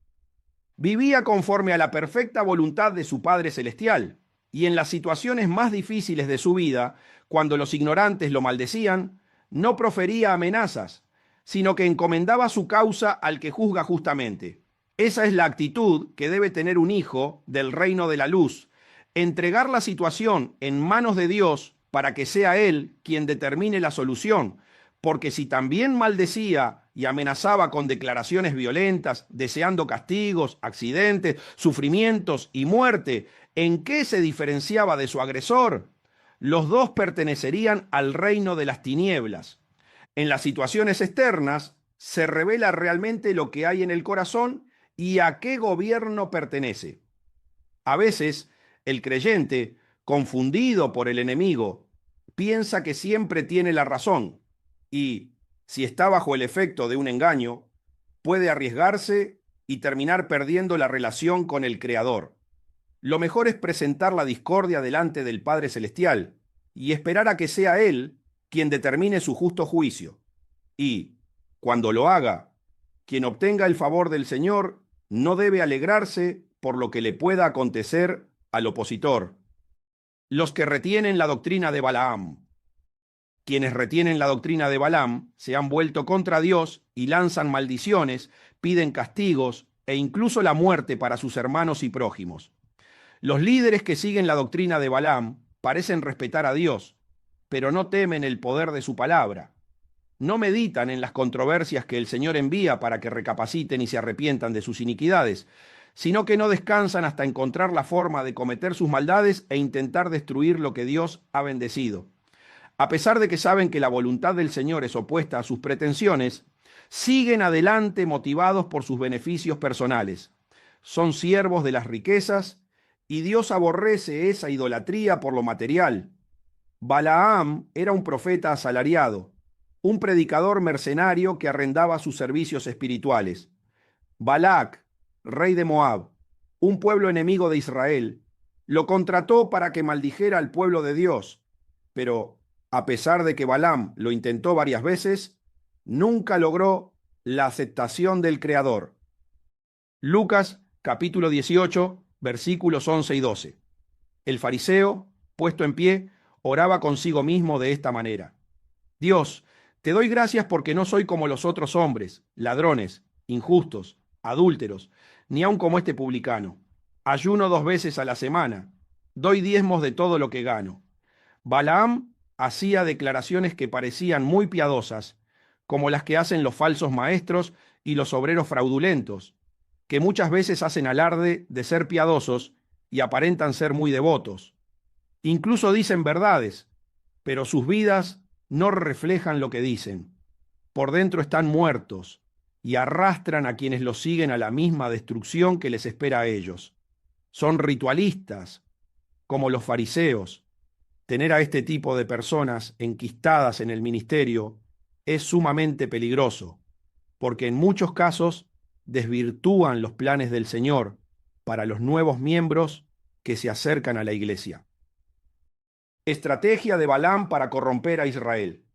Vivía conforme a la perfecta voluntad de su Padre Celestial, y en las situaciones más difíciles de su vida, cuando los ignorantes lo maldecían, no profería amenazas, sino que encomendaba su causa al que juzga justamente. Esa es la actitud que debe tener un hijo del reino de la luz: entregar la situación en manos de Dios para que sea Él quien determine la solución, porque si también maldecía y amenazaba con declaraciones violentas, deseando castigos, accidentes, sufrimientos y muerte, ¿en qué se diferenciaba de su agresor? Los dos pertenecerían al reino de las tinieblas. En las situaciones externas se revela realmente lo que hay en el corazón y a qué gobierno pertenece. A veces, el creyente, confundido por el enemigo, piensa que siempre tiene la razón y, si está bajo el efecto de un engaño, puede arriesgarse y terminar perdiendo la relación con el Creador. Lo mejor es presentar la discordia delante del Padre Celestial y esperar a que sea Él quien determine su justo juicio. Y, cuando lo haga, quien obtenga el favor del Señor no debe alegrarse por lo que le pueda acontecer al opositor. Los que retienen la doctrina de Balaam. Quienes retienen la doctrina de Balaam se han vuelto contra Dios y lanzan maldiciones, piden castigos e incluso la muerte para sus hermanos y prójimos. Los líderes que siguen la doctrina de Balaam parecen respetar a Dios, pero no temen el poder de su palabra. No meditan en las controversias que el Señor envía para que recapaciten y se arrepientan de sus iniquidades, sino que no descansan hasta encontrar la forma de cometer sus maldades e intentar destruir lo que Dios ha bendecido. A pesar de que saben que la voluntad del Señor es opuesta a sus pretensiones, siguen adelante motivados por sus beneficios personales. Son siervos de las riquezas y Dios aborrece esa idolatría por lo material. Balaam era un profeta asalariado, un predicador mercenario que arrendaba sus servicios espirituales. Balac, rey de Moab, un pueblo enemigo de Israel, lo contrató para que maldijera al pueblo de Dios, pero a pesar de que Balaam lo intentó varias veces, nunca logró la aceptación del Creador. Lucas capítulo 18, versículos 11 y 12. El fariseo, puesto en pie, oraba consigo mismo de esta manera: Dios, te doy gracias porque no soy como los otros hombres, ladrones, injustos, adúlteros, ni aun como este publicano. Ayuno 2 veces a la semana, doy diezmos de todo lo que gano. Balaam hacía declaraciones que parecían muy piadosas, como las que hacen los falsos maestros y los obreros fraudulentos, que muchas veces hacen alarde de ser piadosos y aparentan ser muy devotos. Incluso dicen verdades, pero sus vidas no reflejan lo que dicen. Por dentro están muertos y arrastran a quienes los siguen a la misma destrucción que les espera a ellos. Son ritualistas, como los fariseos. Tener a este tipo de personas enquistadas en el ministerio es sumamente peligroso, porque en muchos casos desvirtúan los planes del Señor para los nuevos miembros que se acercan a la iglesia. Estrategia de Balaam para corromper a Israel.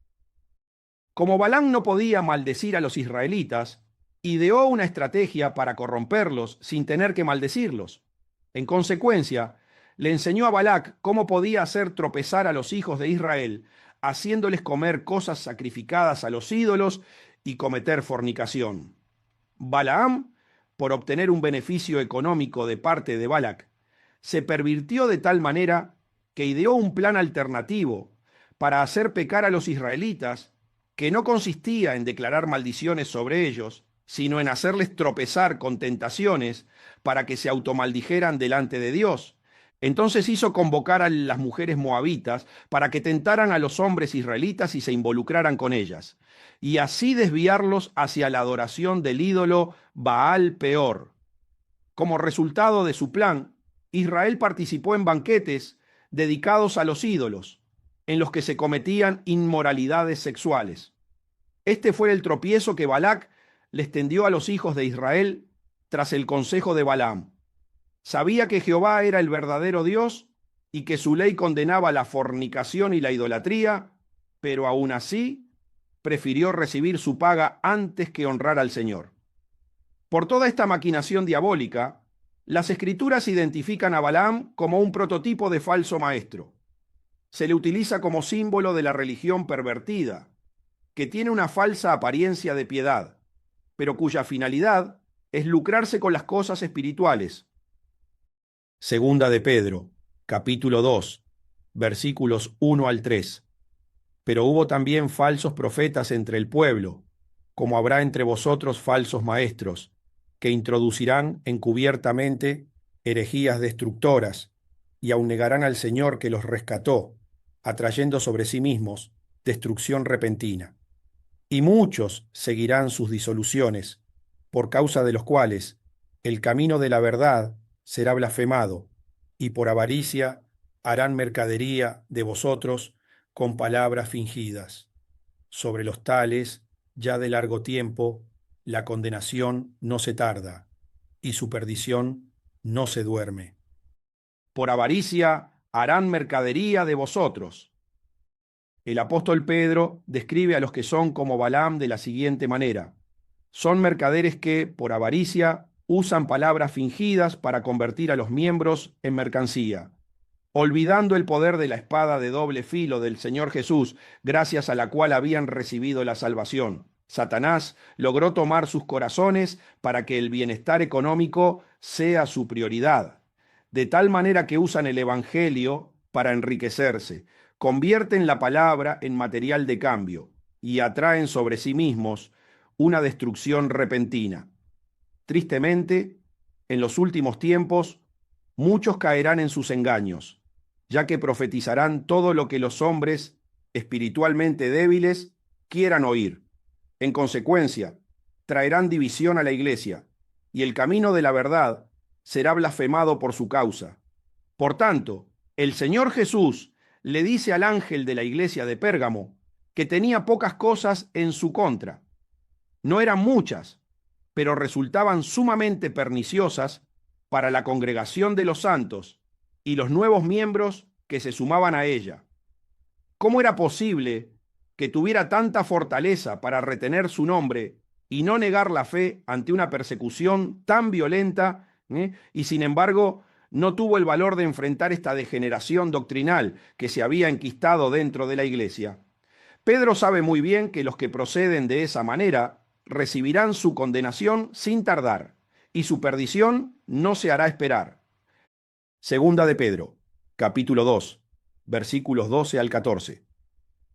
Como Balaam no podía maldecir a los israelitas, ideó una estrategia para corromperlos sin tener que maldecirlos. En consecuencia, le enseñó a Balac cómo podía hacer tropezar a los hijos de Israel, haciéndoles comer cosas sacrificadas a los ídolos y cometer fornicación. Balaam, por obtener un beneficio económico de parte de Balac, se pervirtió de tal manera que ideó un plan alternativo para hacer pecar a los israelitas, que no consistía en declarar maldiciones sobre ellos, sino en hacerles tropezar con tentaciones para que se automaldijeran delante de Dios. Entonces hizo convocar a las mujeres moabitas para que tentaran a los hombres israelitas y se involucraran con ellas, y así desviarlos hacia la adoración del ídolo Baal Peor. Como resultado de su plan, Israel participó en banquetes dedicados a los ídolos, en los que se cometían inmoralidades sexuales. Este fue el tropiezo que Balac les tendió a los hijos de Israel tras el consejo de Balaam. Sabía que Jehová era el verdadero Dios y que su ley condenaba la fornicación y la idolatría, pero aún así prefirió recibir su paga antes que honrar al Señor. Por toda esta maquinación diabólica, las Escrituras identifican a Balaam como un prototipo de falso maestro. Se le utiliza como símbolo de la religión pervertida, que tiene una falsa apariencia de piedad, pero cuya finalidad es lucrarse con las cosas espirituales. Segunda de Pedro, capítulo 2, versículos 1 al 3. Pero hubo también falsos profetas entre el pueblo, como habrá entre vosotros falsos maestros, que introducirán encubiertamente herejías destructoras, y aun negarán al Señor que los rescató, atrayendo sobre sí mismos destrucción repentina. Y muchos seguirán sus disoluciones, por causa de los cuales el camino de la verdad será blasfemado, y por avaricia harán mercadería de vosotros con palabras fingidas. Sobre los tales, ya de largo tiempo, la condenación no se tarda, y su perdición no se duerme. Por avaricia harán mercadería de vosotros. El apóstol Pedro describe a los que son como Balaam de la siguiente manera: son mercaderes que, por avaricia, usan palabras fingidas para convertir a los miembros en mercancía, olvidando el poder de la espada de doble filo del Señor Jesús, gracias a la cual habían recibido la salvación. Satanás logró tomar sus corazones para que el bienestar económico sea su prioridad, de tal manera que usan el Evangelio para enriquecerse, convierten la palabra en material de cambio y atraen sobre sí mismos una destrucción repentina. Tristemente, en los últimos tiempos, muchos caerán en sus engaños, ya que profetizarán todo lo que los hombres espiritualmente débiles quieran oír. En consecuencia, traerán división a la iglesia, y el camino de la verdad será blasfemado por su causa. Por tanto, el Señor Jesús le dice al ángel de la iglesia de Pérgamo que tenía pocas cosas en su contra. No eran muchas, pero resultaban sumamente perniciosas para la congregación de los santos y los nuevos miembros que se sumaban a ella. ¿Cómo era posible que tuviera tanta fortaleza para retener su nombre y no negar la fe ante una persecución tan violenta, y sin embargo no tuvo el valor de enfrentar esta degeneración doctrinal que se había enquistado dentro de la iglesia? Pedro sabe muy bien que los que proceden de esa manera recibirán su condenación sin tardar, y su perdición no se hará esperar. Segunda de Pedro, capítulo 2, versículos 12 al 14.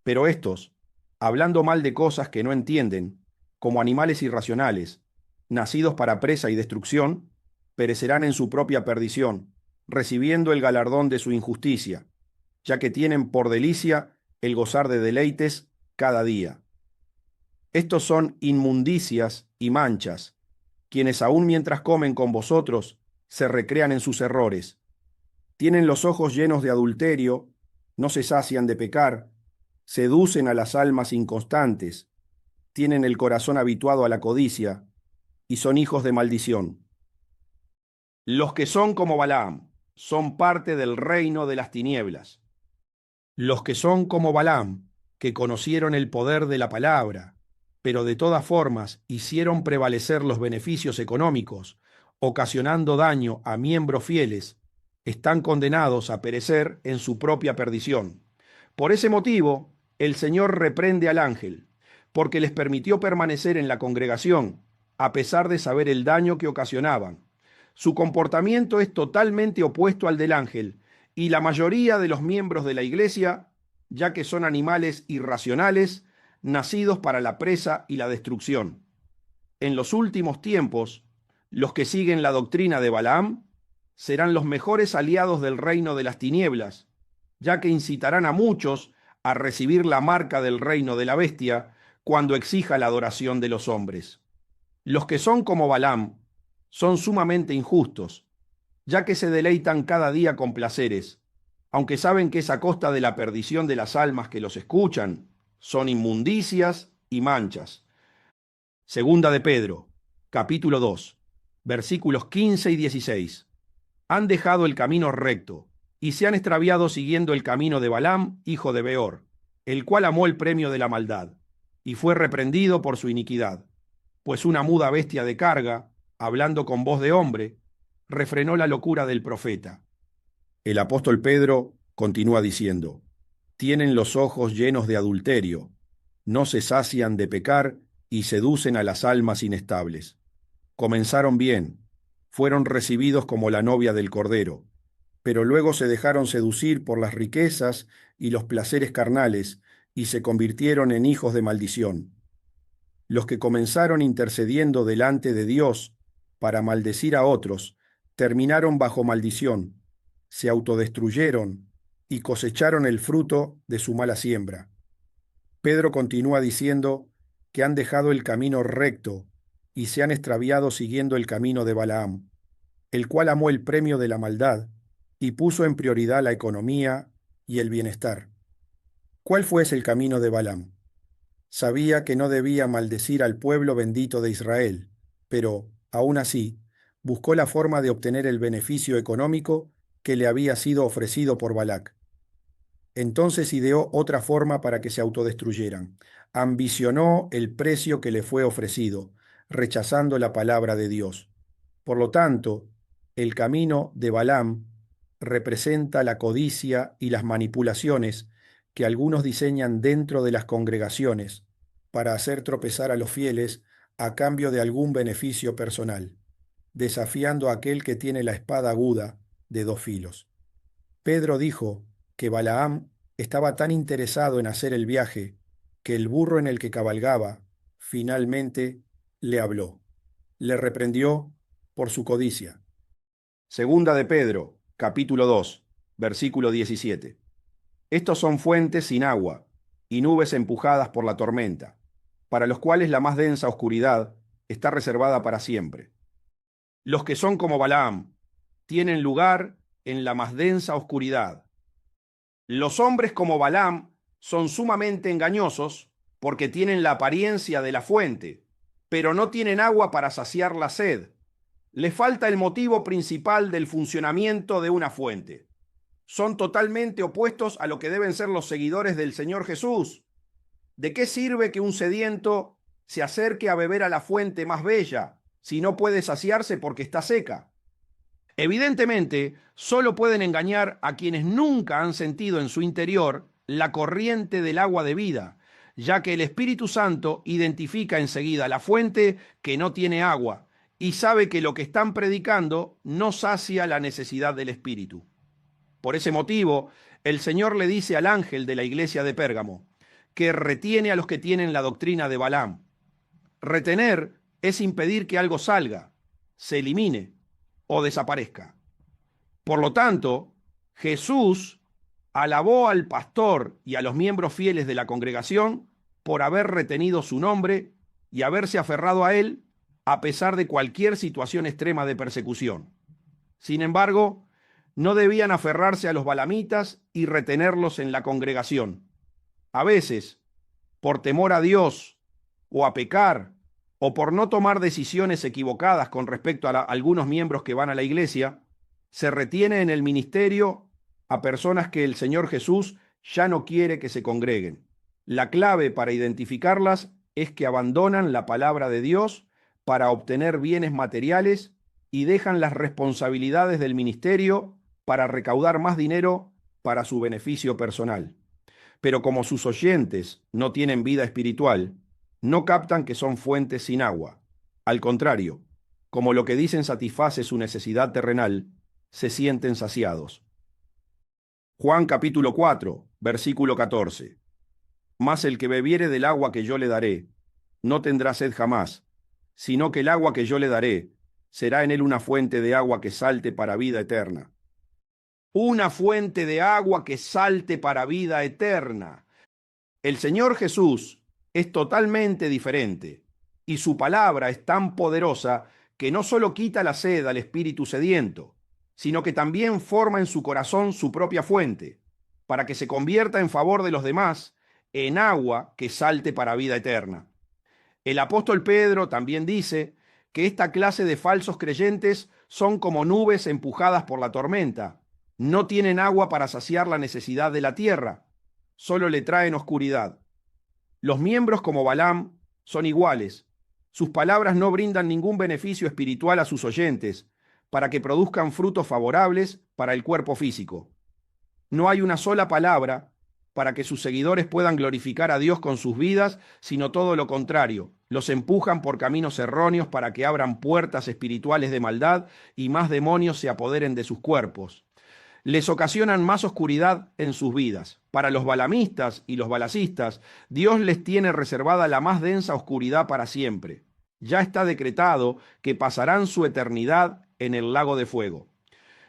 Pero estos, hablando mal de cosas que no entienden, como animales irracionales, nacidos para presa y destrucción, perecerán en su propia perdición, recibiendo el galardón de su injusticia, ya que tienen por delicia el gozar de deleites cada día. Estos son inmundicias y manchas, quienes aún mientras comen con vosotros se recrean en sus errores. Tienen los ojos llenos de adulterio, no se sacian de pecar, seducen a las almas inconstantes, tienen el corazón habituado a la codicia y son hijos de maldición. Los que son como Balaam son parte del reino de las tinieblas. Los que son como Balaam, que conocieron el poder de la palabra, pero de todas formas hicieron prevalecer los beneficios económicos, ocasionando daño a miembros fieles, están condenados a perecer en su propia perdición. Por ese motivo, el Señor reprende al ángel, porque les permitió permanecer en la congregación, a pesar de saber el daño que ocasionaban. Su comportamiento es totalmente opuesto al del ángel, y la mayoría de los miembros de la iglesia, ya que son animales irracionales, nacidos para la presa y la destrucción. En los últimos tiempos, los que siguen la doctrina de Balaam serán los mejores aliados del reino de las tinieblas, ya que incitarán a muchos a recibir la marca del reino de la bestia cuando exija la adoración de los hombres. Los que son como Balaam son sumamente injustos, ya que se deleitan cada día con placeres, aunque saben que es a costa de la perdición de las almas que los escuchan, son inmundicias y manchas. Segunda de Pedro, capítulo 2, versículos 15 y 16. Han dejado el camino recto y se han extraviado siguiendo el camino de Balaam, hijo de Beor, el cual amó el premio de la maldad, y fue reprendido por su iniquidad, pues una muda bestia de carga, hablando con voz de hombre, refrenó la locura del profeta. El apóstol Pedro continúa diciendo: tienen los ojos llenos de adulterio, no se sacian de pecar y seducen a las almas inestables. Comenzaron bien, fueron recibidos como la novia del Cordero, pero luego se dejaron seducir por las riquezas y los placeres carnales y se convirtieron en hijos de maldición. Los que comenzaron intercediendo delante de Dios para maldecir a otros, terminaron bajo maldición, se autodestruyeron y cosecharon el fruto de su mala siembra. Pedro continúa diciendo que han dejado el camino recto y se han extraviado siguiendo el camino de Balaam, el cual amó el premio de la maldad y puso en prioridad la economía y el bienestar. ¿Cuál fue ese el camino de Balaam? Sabía que no debía maldecir al pueblo bendito de Israel, pero, aún así, buscó la forma de obtener el beneficio económico que le había sido ofrecido por Balac. Entonces ideó otra forma para que se autodestruyeran. Ambicionó el precio que le fue ofrecido, rechazando la palabra de Dios. Por lo tanto, el camino de Balaam representa la codicia y las manipulaciones que algunos diseñan dentro de las congregaciones para hacer tropezar a los fieles a cambio de algún beneficio personal, desafiando a aquel que tiene la espada aguda de dos filos. Pedro dijo que Balaam estaba tan interesado en hacer el viaje que el burro en el que cabalgaba finalmente le habló. Le reprendió por su codicia. Segunda de Pedro, capítulo 2, versículo 17. Estos son fuentes sin agua y nubes empujadas por la tormenta, para los cuales la más densa oscuridad está reservada para siempre. Los que son como Balaam tienen lugar en la más densa oscuridad. Los hombres como Balaam son sumamente engañosos porque tienen la apariencia de la fuente, pero no tienen agua para saciar la sed. Les falta el motivo principal del funcionamiento de una fuente. Son totalmente opuestos a lo que deben ser los seguidores del Señor Jesús. ¿De qué sirve que un sediento se acerque a beber a la fuente más bella si no puede saciarse porque está seca? Evidentemente, solo pueden engañar a quienes nunca han sentido en su interior la corriente del agua de vida, ya que el Espíritu Santo identifica enseguida la fuente que no tiene agua y sabe que lo que están predicando no sacia la necesidad del Espíritu. Por ese motivo, el Señor le dice al ángel de la iglesia de Pérgamo que retiene a los que tienen la doctrina de Balaam. Retener es impedir que algo salga, se elimine o desaparezca. Por lo tanto, Jesús alabó al pastor y a los miembros fieles de la congregación por haber retenido su nombre y haberse aferrado a él a pesar de cualquier situación extrema de persecución. Sin embargo, no debían aferrarse a los balamitas y retenerlos en la congregación. A veces, por temor a Dios o a pecar, o por no tomar decisiones equivocadas con respecto a algunos miembros que van a la iglesia, se retiene en el ministerio a personas que el Señor Jesús ya no quiere que se congreguen. La clave para identificarlas es que abandonan la palabra de Dios para obtener bienes materiales y dejan las responsabilidades del ministerio para recaudar más dinero para su beneficio personal. Pero como sus oyentes no tienen vida espiritual, no captan que son fuentes sin agua. Al contrario, como lo que dicen satisface su necesidad terrenal, se sienten saciados. Juan capítulo 4, versículo 14. Mas el que bebiere del agua que yo le daré, no tendrá sed jamás, sino que el agua que yo le daré será en él una fuente de agua que salte para vida eterna. Una fuente de agua que salte para vida eterna. El Señor Jesús es totalmente diferente, y su palabra es tan poderosa que no solo quita la sed al espíritu sediento, sino que también forma en su corazón su propia fuente, para que se convierta en favor de los demás en agua que salte para vida eterna. El apóstol Pedro también dice que esta clase de falsos creyentes son como nubes empujadas por la tormenta. No tienen agua para saciar la necesidad de la tierra, solo le traen oscuridad. Los miembros como Balaam son iguales. Sus palabras no brindan ningún beneficio espiritual a sus oyentes para que produzcan frutos favorables para el cuerpo físico. No hay una sola palabra para que sus seguidores puedan glorificar a Dios con sus vidas, sino todo lo contrario. Los empujan por caminos erróneos para que abran puertas espirituales de maldad y más demonios se apoderen de sus cuerpos. Les ocasionan más oscuridad en sus vidas. Para los balamistas y los balacistas, Dios les tiene reservada la más densa oscuridad para siempre. Ya está decretado que pasarán su eternidad en el lago de fuego.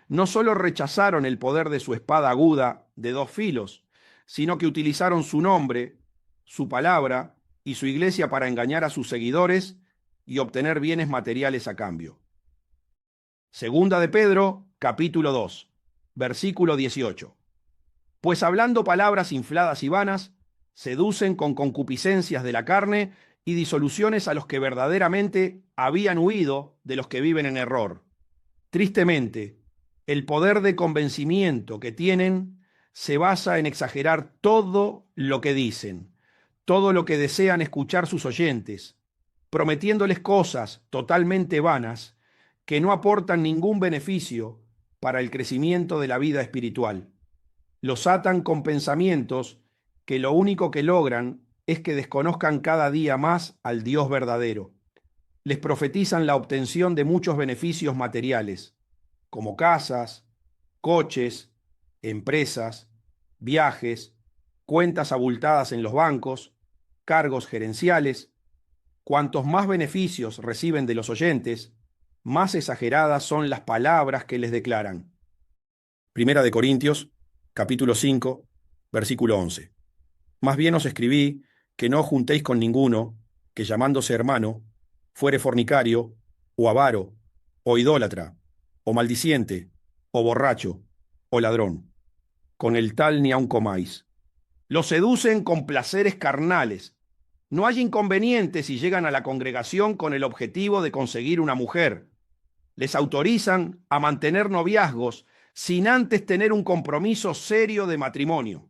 No solo rechazaron el poder de su espada aguda de dos filos, sino que utilizaron su nombre, su palabra y su iglesia para engañar a sus seguidores y obtener bienes materiales a cambio. Segunda de Pedro, capítulo 2. Versículo 18. Pues hablando palabras infladas y vanas, seducen con concupiscencias de la carne y disoluciones a los que verdaderamente habían huido de los que viven en error. Tristemente, el poder de convencimiento que tienen se basa en exagerar todo lo que dicen, todo lo que desean escuchar sus oyentes, prometiéndoles cosas totalmente vanas que no aportan ningún beneficio para el crecimiento de la vida espiritual. Los atan con pensamientos que lo único que logran es que desconozcan cada día más al Dios verdadero. Les profetizan la obtención de muchos beneficios materiales, como casas, coches, empresas, viajes, cuentas abultadas en los bancos, cargos gerenciales. Cuantos más beneficios reciben de los oyentes, más exageradas son las palabras que les declaran. Primera de Corintios, capítulo 5, versículo 11. Más bien os escribí que no os juntéis con ninguno que llamándose hermano fuere fornicario, o avaro, o idólatra, o maldiciente, o borracho, o ladrón. Con el tal ni aun comáis. Los seducen con placeres carnales. No hay inconveniente si llegan a la congregación con el objetivo de conseguir una mujer. Les autorizan a mantener noviazgos sin antes tener un compromiso serio de matrimonio.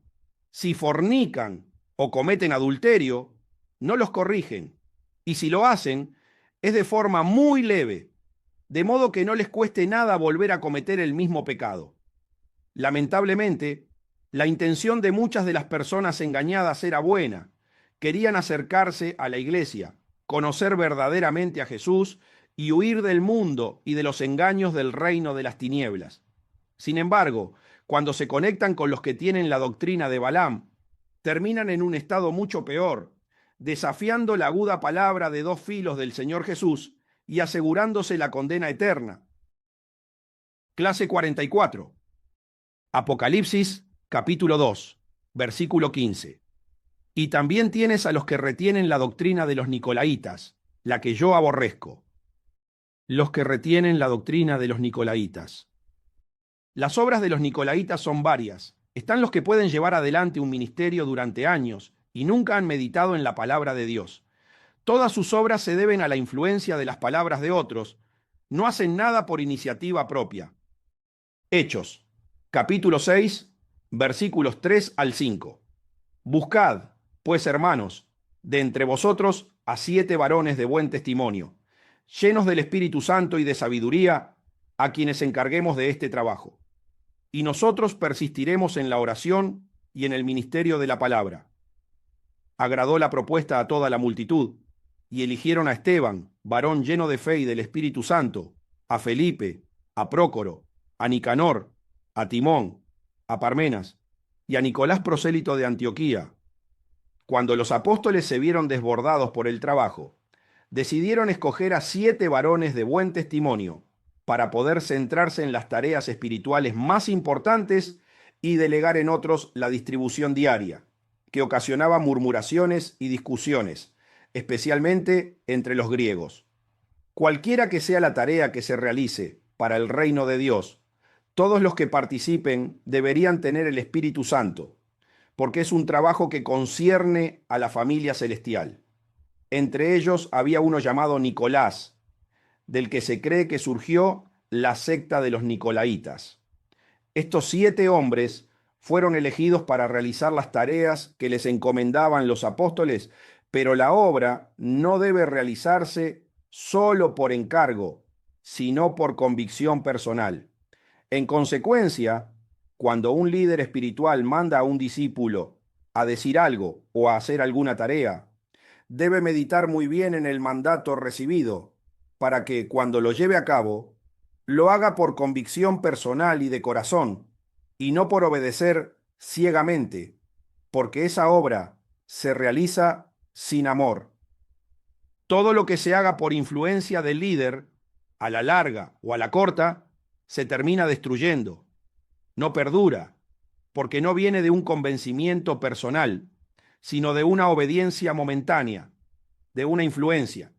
Si fornican o cometen adulterio, no los corrigen. Y si lo hacen, es de forma muy leve, de modo que no les cueste nada volver a cometer el mismo pecado. Lamentablemente, la intención de muchas de las personas engañadas era buena. Querían acercarse a la iglesia, conocer verdaderamente a Jesús y huir del mundo y de los engaños del reino de las tinieblas. Sin embargo, cuando se conectan con los que tienen la doctrina de Balaam, terminan en un estado mucho peor, desafiando la aguda palabra de dos filos del Señor Jesús y asegurándose la condena eterna. Clase 44. Apocalipsis, capítulo 2, versículo 15. Y también tienes a los que retienen la doctrina de los nicolaitas, la que yo aborrezco. Los que retienen la doctrina de los nicolaitas. Las obras de los nicolaitas son varias. Están los que pueden llevar adelante un ministerio durante años y nunca han meditado en la palabra de Dios. Todas sus obras se deben a la influencia de las palabras de otros. No hacen nada por iniciativa propia. Hechos, capítulo 6, versículos 3 al 5. Buscad, pues hermanos, de entre vosotros a 7 varones de buen testimonio, llenos del Espíritu Santo y de sabiduría, a quienes encarguemos de este trabajo. Y nosotros persistiremos en la oración y en el ministerio de la palabra. Agradó la propuesta a toda la multitud, y eligieron a Esteban, varón lleno de fe y del Espíritu Santo, a Felipe, a Prócoro, a Nicanor, a Timón, a Parmenas, y a Nicolás prosélito de Antioquía. Cuando los apóstoles se vieron desbordados por el trabajo, decidieron escoger a 7 varones de buen testimonio para poder centrarse en las tareas espirituales más importantes y delegar en otros la distribución diaria, que ocasionaba murmuraciones y discusiones, especialmente entre los griegos. Cualquiera que sea la tarea que se realice para el reino de Dios, todos los que participen deberían tener el Espíritu Santo, porque es un trabajo que concierne a la familia celestial. Entre ellos había uno llamado Nicolás, del que se cree que surgió la secta de los nicolaitas. Estos 7 hombres fueron elegidos para realizar las tareas que les encomendaban los apóstoles, pero la obra no debe realizarse solo por encargo, sino por convicción personal. En consecuencia, cuando un líder espiritual manda a un discípulo a decir algo o a hacer alguna tarea, debe meditar muy bien en el mandato recibido para que, cuando lo lleve a cabo, lo haga por convicción personal y de corazón, y no por obedecer ciegamente, porque esa obra se realiza sin amor. Todo lo que se haga por influencia del líder, a la larga o a la corta, se termina destruyendo. No perdura, porque no viene de un convencimiento personal, sino de una obediencia momentánea, de una influencia.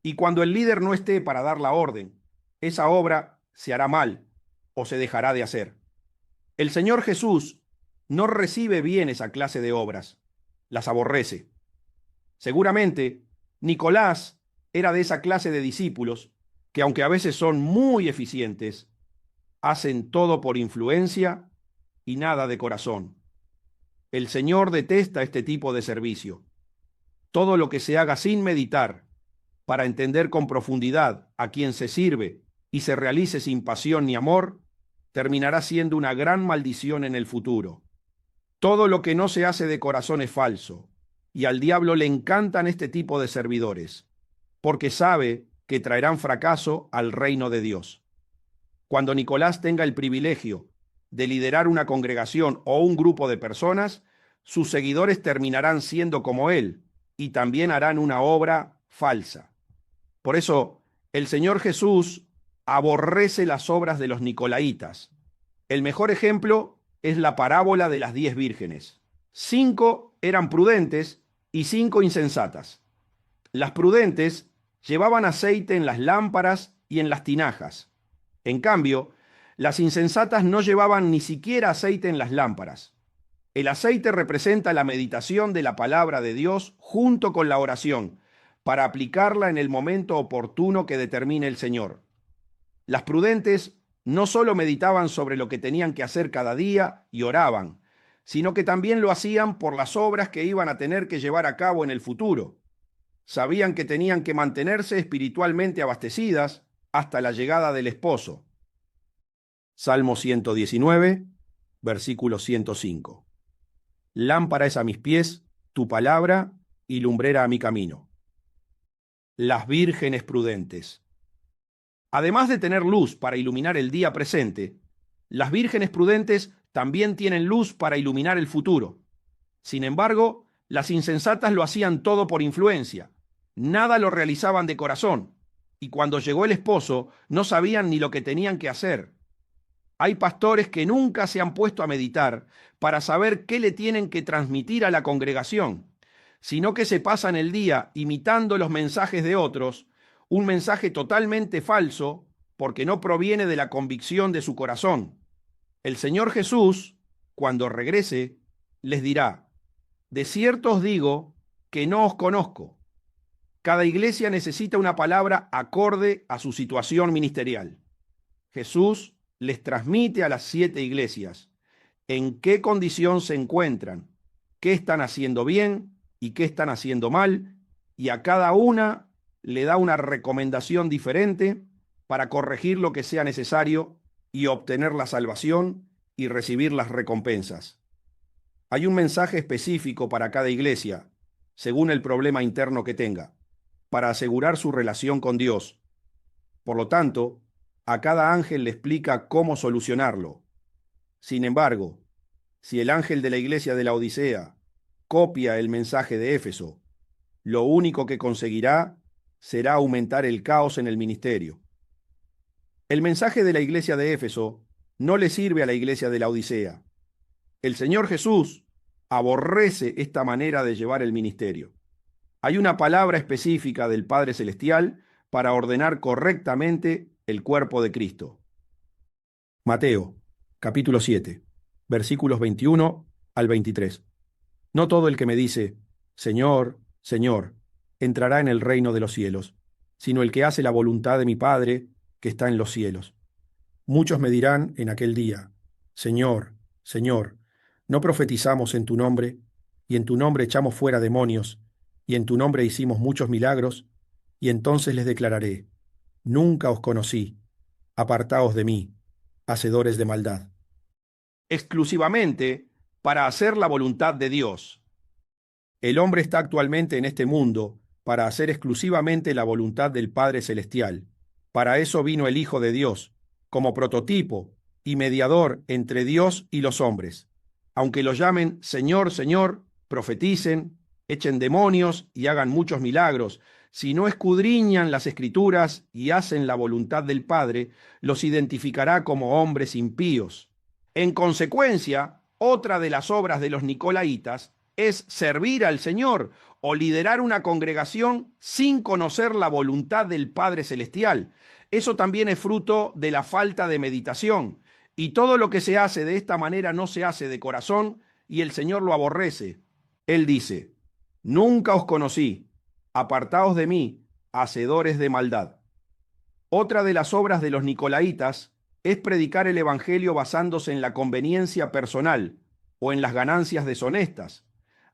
Y cuando el líder no esté para dar la orden, esa obra se hará mal o se dejará de hacer. El Señor Jesús no recibe bien esa clase de obras, las aborrece. Seguramente, Nicolás era de esa clase de discípulos que, aunque a veces son muy eficientes, hacen todo por influencia y nada de corazón. El Señor detesta este tipo de servicio. Todo lo que se haga sin meditar, para entender con profundidad a quién se sirve y se realice sin pasión ni amor, terminará siendo una gran maldición en el futuro. Todo lo que no se hace de corazón es falso, y al diablo le encantan este tipo de servidores, porque sabe que traerán fracaso al reino de Dios. Cuando Nicolás tenga el privilegio de liderar una congregación o un grupo de personas, sus seguidores terminarán siendo como él y también harán una obra falsa. Por eso, el Señor Jesús aborrece las obras de los nicolaitas. El mejor ejemplo es la parábola de las 10 vírgenes. 5 eran prudentes y 5 insensatas. Las prudentes llevaban aceite en las lámparas y en las tinajas. En cambio, las insensatas no llevaban ni siquiera aceite en las lámparas. El aceite representa la meditación de la palabra de Dios junto con la oración, para aplicarla en el momento oportuno que determine el Señor. Las prudentes no solo meditaban sobre lo que tenían que hacer cada día y oraban, sino que también lo hacían por las obras que iban a tener que llevar a cabo en el futuro. Sabían que tenían que mantenerse espiritualmente abastecidas hasta la llegada del esposo. Salmo 119, versículo 105. Lámpara es a mis pies tu palabra y lumbrera a mi camino. Las vírgenes prudentes. Además de tener luz para iluminar el día presente, las vírgenes prudentes también tienen luz para iluminar el futuro. Sin embargo, las insensatas lo hacían todo por influencia. Nada lo realizaban de corazón, y cuando llegó el esposo no sabían ni lo que tenían que hacer. Hay pastores que nunca se han puesto a meditar para saber qué le tienen que transmitir a la congregación, sino que se pasan el día imitando los mensajes de otros, un mensaje totalmente falso porque no proviene de la convicción de su corazón. El Señor Jesús, cuando regrese, les dirá: de cierto os digo que no os conozco. Cada iglesia necesita una palabra acorde a su situación ministerial. Jesús les transmite a las 7 iglesias en qué condición se encuentran, qué están haciendo bien y qué están haciendo mal, y a cada una le da una recomendación diferente para corregir lo que sea necesario y obtener la salvación y recibir las recompensas. Hay un mensaje específico para cada iglesia, según el problema interno que tenga, para asegurar su relación con Dios. Por lo tanto, a cada ángel le explica cómo solucionarlo. Sin embargo, si el ángel de la iglesia de la Odisea copia el mensaje de Éfeso, lo único que conseguirá será aumentar el caos en el ministerio. El mensaje de la iglesia de Éfeso no le sirve a la iglesia de la Odisea. El Señor Jesús aborrece esta manera de llevar el ministerio. Hay una palabra específica del Padre Celestial para ordenar correctamente el cuerpo de Cristo. Mateo, capítulo 7, versículos 21 al 23. No todo el que me dice, Señor, Señor, entrará en el reino de los cielos, sino el que hace la voluntad de mi Padre que está en los cielos. Muchos me dirán en aquel día, Señor, Señor, ¿no profetizamos en tu nombre, y en tu nombre echamos fuera demonios, y en tu nombre hicimos muchos milagros? Y entonces les declararé, nunca os conocí, apartaos de mí, hacedores de maldad. Exclusivamente para hacer la voluntad de Dios. El hombre está actualmente en este mundo para hacer exclusivamente la voluntad del Padre Celestial. Para eso vino el Hijo de Dios, como prototipo y mediador entre Dios y los hombres. Aunque lo llamen Señor, Señor, profeticen, echen demonios y hagan muchos milagros, si no escudriñan las Escrituras y hacen la voluntad del Padre, los identificará como hombres impíos. En consecuencia, otra de las obras de los nicolaítas es servir al Señor o liderar una congregación sin conocer la voluntad del Padre Celestial. Eso también es fruto de la falta de meditación. Y todo lo que se hace de esta manera no se hace de corazón y el Señor lo aborrece. Él dice, nunca os conocí, apartaos de mí, hacedores de maldad. Otra de las obras de los nicolaítas es predicar el evangelio basándose en la conveniencia personal o en las ganancias deshonestas,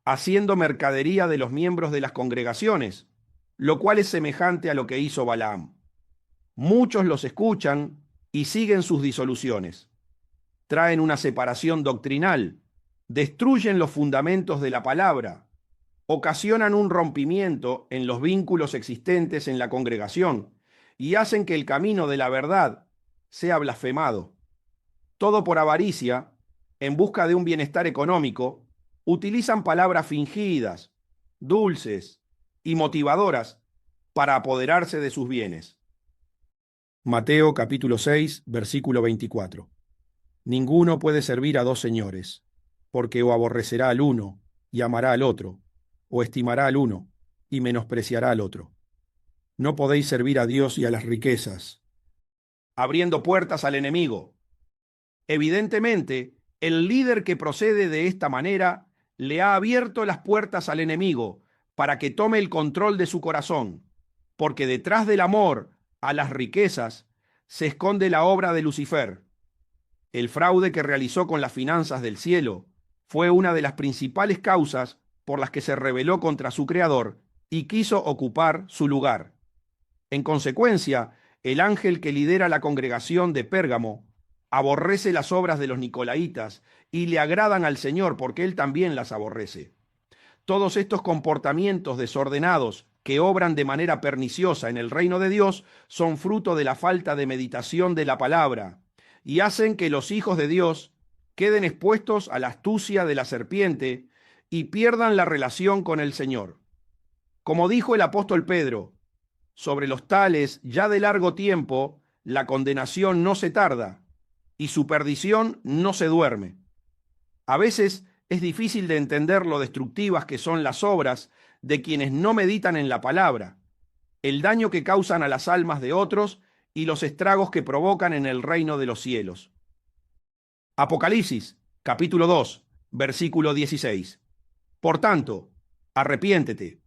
haciendo mercadería de los miembros de las congregaciones, lo cual es semejante a lo que hizo Balaam. Muchos los escuchan y siguen sus disoluciones. Traen una separación doctrinal, destruyen los fundamentos de la palabra, ocasionan un rompimiento en los vínculos existentes en la congregación y hacen que el camino de la verdad sea blasfemado. Todo por avaricia, en busca de un bienestar económico, utilizan palabras fingidas, dulces y motivadoras para apoderarse de sus bienes. Mateo capítulo 6, versículo 24. Ninguno puede servir a 2 señores, porque o aborrecerá al uno y amará al otro, o estimará al uno y menospreciará al otro. No podéis servir a Dios y a las riquezas, abriendo puertas al enemigo. Evidentemente, el líder que procede de esta manera le ha abierto las puertas al enemigo para que tome el control de su corazón, porque detrás del amor a las riquezas se esconde la obra de Lucifer. El fraude que realizó con las finanzas del cielo fue una de las principales causas por las que se rebeló contra su creador y quiso ocupar su lugar. En consecuencia, el ángel que lidera la congregación de Pérgamo aborrece las obras de los nicolaítas y le agradan al Señor porque él también las aborrece. Todos estos comportamientos desordenados que obran de manera perniciosa en el reino de Dios son fruto de la falta de meditación de la palabra y hacen que los hijos de Dios queden expuestos a la astucia de la serpiente y pierdan la relación con el Señor. Como dijo el apóstol Pedro, sobre los tales ya de largo tiempo la condenación no se tarda, y su perdición no se duerme. A veces es difícil de entender lo destructivas que son las obras de quienes no meditan en la palabra, el daño que causan a las almas de otros y los estragos que provocan en el reino de los cielos. Apocalipsis, capítulo 2, versículo 16. Por tanto, arrepiéntete,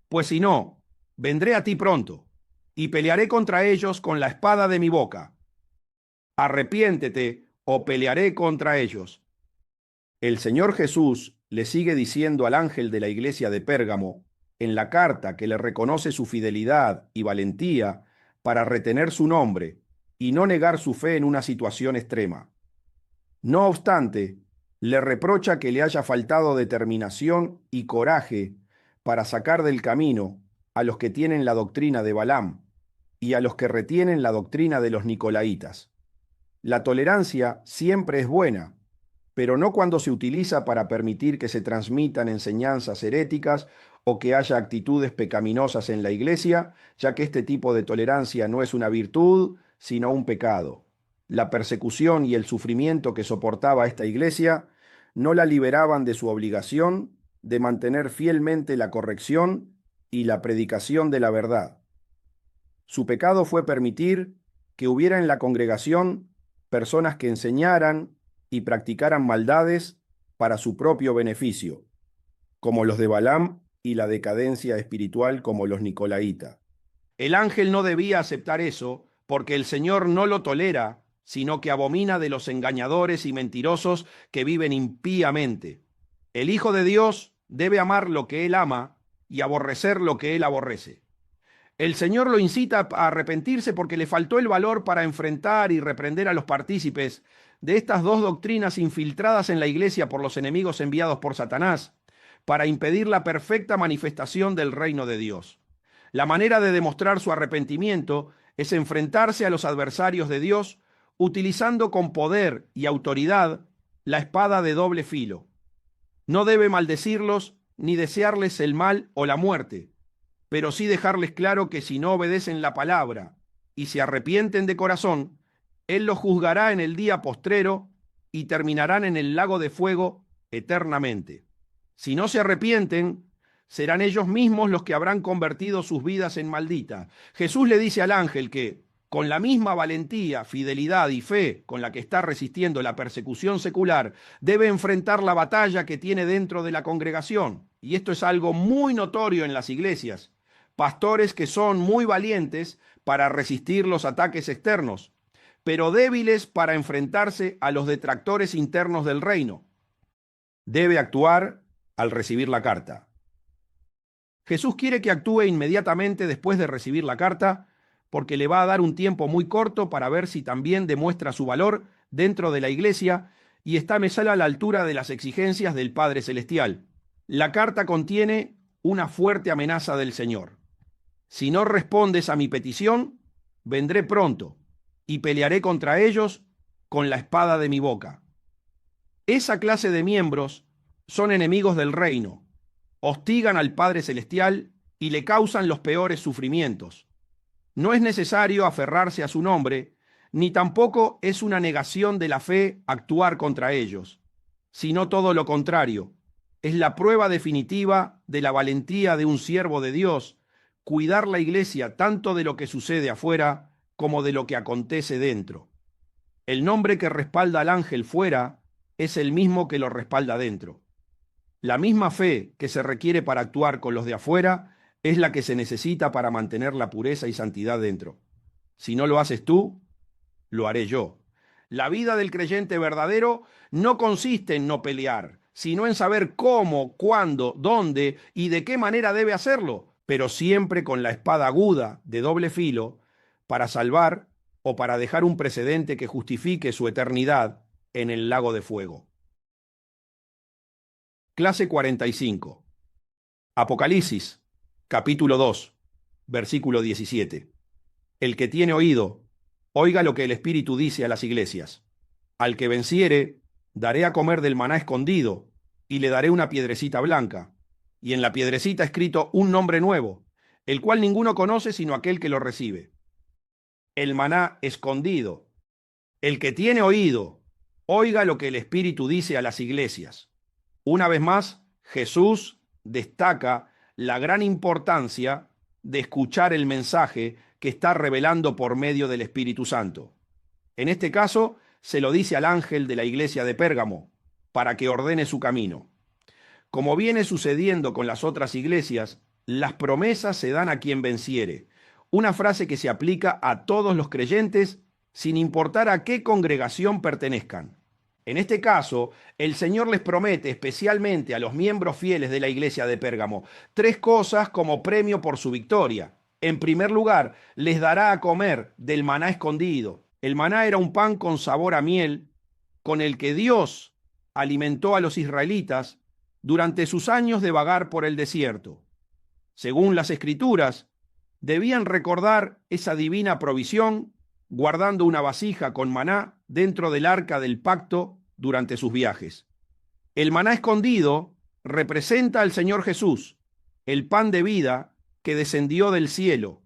pues si no, vendré a ti pronto y pelearé contra ellos con la espada de mi boca. Arrepiéntete o pelearé contra ellos. El Señor Jesús le sigue diciendo al ángel de la iglesia de Pérgamo, en la carta que le reconoce su fidelidad y valentía para retener su nombre y no negar su fe en una situación extrema. No obstante, le reprocha que le haya faltado determinación y coraje para sacar del camino a los que tienen la doctrina de Balaam y a los que retienen la doctrina de los nicolaítas. La tolerancia siempre es buena, pero no cuando se utiliza para permitir que se transmitan enseñanzas heréticas o que haya actitudes pecaminosas en la iglesia, ya que este tipo de tolerancia no es una virtud, sino un pecado. La persecución y el sufrimiento que soportaba esta iglesia no la liberaban de su obligación de mantener fielmente la corrección y la predicación de la verdad. Su pecado fue permitir que hubiera en la congregación personas que enseñaran y practicaran maldades para su propio beneficio, como los de Balaam, y la decadencia espiritual como los nicolaítas. El ángel no debía aceptar eso porque el Señor no lo tolera, sino que abomina de los engañadores y mentirosos que viven impíamente. El Hijo de Dios debe amar lo que Él ama y aborrecer lo que Él aborrece. El Señor lo incita a arrepentirse porque le faltó el valor para enfrentar y reprender a los partícipes de estas dos doctrinas infiltradas en la iglesia por los enemigos enviados por Satanás para impedir la perfecta manifestación del reino de Dios. La manera de demostrar su arrepentimiento es enfrentarse a los adversarios de Dios utilizando con poder y autoridad la espada de doble filo. No debe maldecirlos ni desearles el mal o la muerte, pero sí dejarles claro que si no obedecen la palabra y se arrepienten de corazón, Él los juzgará en el día postrero y terminarán en el lago de fuego eternamente. Si no se arrepienten, serán ellos mismos los que habrán convertido sus vidas en malditas. Jesús le dice al ángel que, con la misma valentía, fidelidad y fe con la que está resistiendo la persecución secular, debe enfrentar la batalla que tiene dentro de la congregación. Y esto es algo muy notorio en las iglesias. Pastores que son muy valientes para resistir los ataques externos, pero débiles para enfrentarse a los detractores internos del reino. Debe actuar al recibir la carta. Jesús quiere que actúe inmediatamente después de recibir la carta, porque le va a dar un tiempo muy corto para ver si también demuestra su valor dentro de la iglesia y está mesal a la altura de las exigencias del Padre Celestial. La carta contiene una fuerte amenaza del Señor. Si no respondes a mi petición, vendré pronto y pelearé contra ellos con la espada de mi boca. Esa clase de miembros son enemigos del reino, hostigan al Padre Celestial y le causan los peores sufrimientos. No es necesario aferrarse a su nombre, ni tampoco es una negación de la fe actuar contra ellos, sino todo lo contrario. Es la prueba definitiva de la valentía de un siervo de Dios, cuidar la iglesia tanto de lo que sucede afuera como de lo que acontece dentro. El nombre que respalda al ángel fuera es el mismo que lo respalda dentro. La misma fe que se requiere para actuar con los de afuera es la que se necesita para mantener la pureza y santidad dentro. Si no lo haces tú, lo haré yo. La vida del creyente verdadero no consiste en no pelear, sino en saber cómo, cuándo, dónde y de qué manera debe hacerlo, pero siempre con la espada aguda de doble filo para salvar o para dejar un precedente que justifique su eternidad en el lago de fuego. Clase 45. Apocalipsis, capítulo 2, versículo 17. El que tiene oído, oiga lo que el Espíritu dice a las iglesias. Al que venciere, daré a comer del maná escondido, y le daré una piedrecita blanca, y en la piedrecita escrito un nombre nuevo, el cual ninguno conoce sino aquel que lo recibe. El maná escondido El que tiene oído, oiga lo que el Espíritu dice a las iglesias. Una vez más, Jesús destaca la gran importancia de escuchar el mensaje que está revelando por medio del Espíritu Santo. En este caso, se lo dice al ángel de la iglesia de Pérgamo, para que ordene su camino. Como viene sucediendo con las otras iglesias, las promesas se dan a quien venciere. Una frase que se aplica a todos los creyentes sin importar a qué congregación pertenezcan. En este caso, el Señor les promete especialmente a los miembros fieles de la iglesia de Pérgamo tres cosas como premio por su victoria. En primer lugar, les dará a comer del maná escondido. El maná era un pan con sabor a miel, con el que Dios alimentó a los israelitas durante sus años de vagar por el desierto. Según las Escrituras, debían recordar esa divina provisión guardando una vasija con maná dentro del arca del pacto durante sus viajes. El maná escondido representa al Señor Jesús, el pan de vida que descendió del cielo,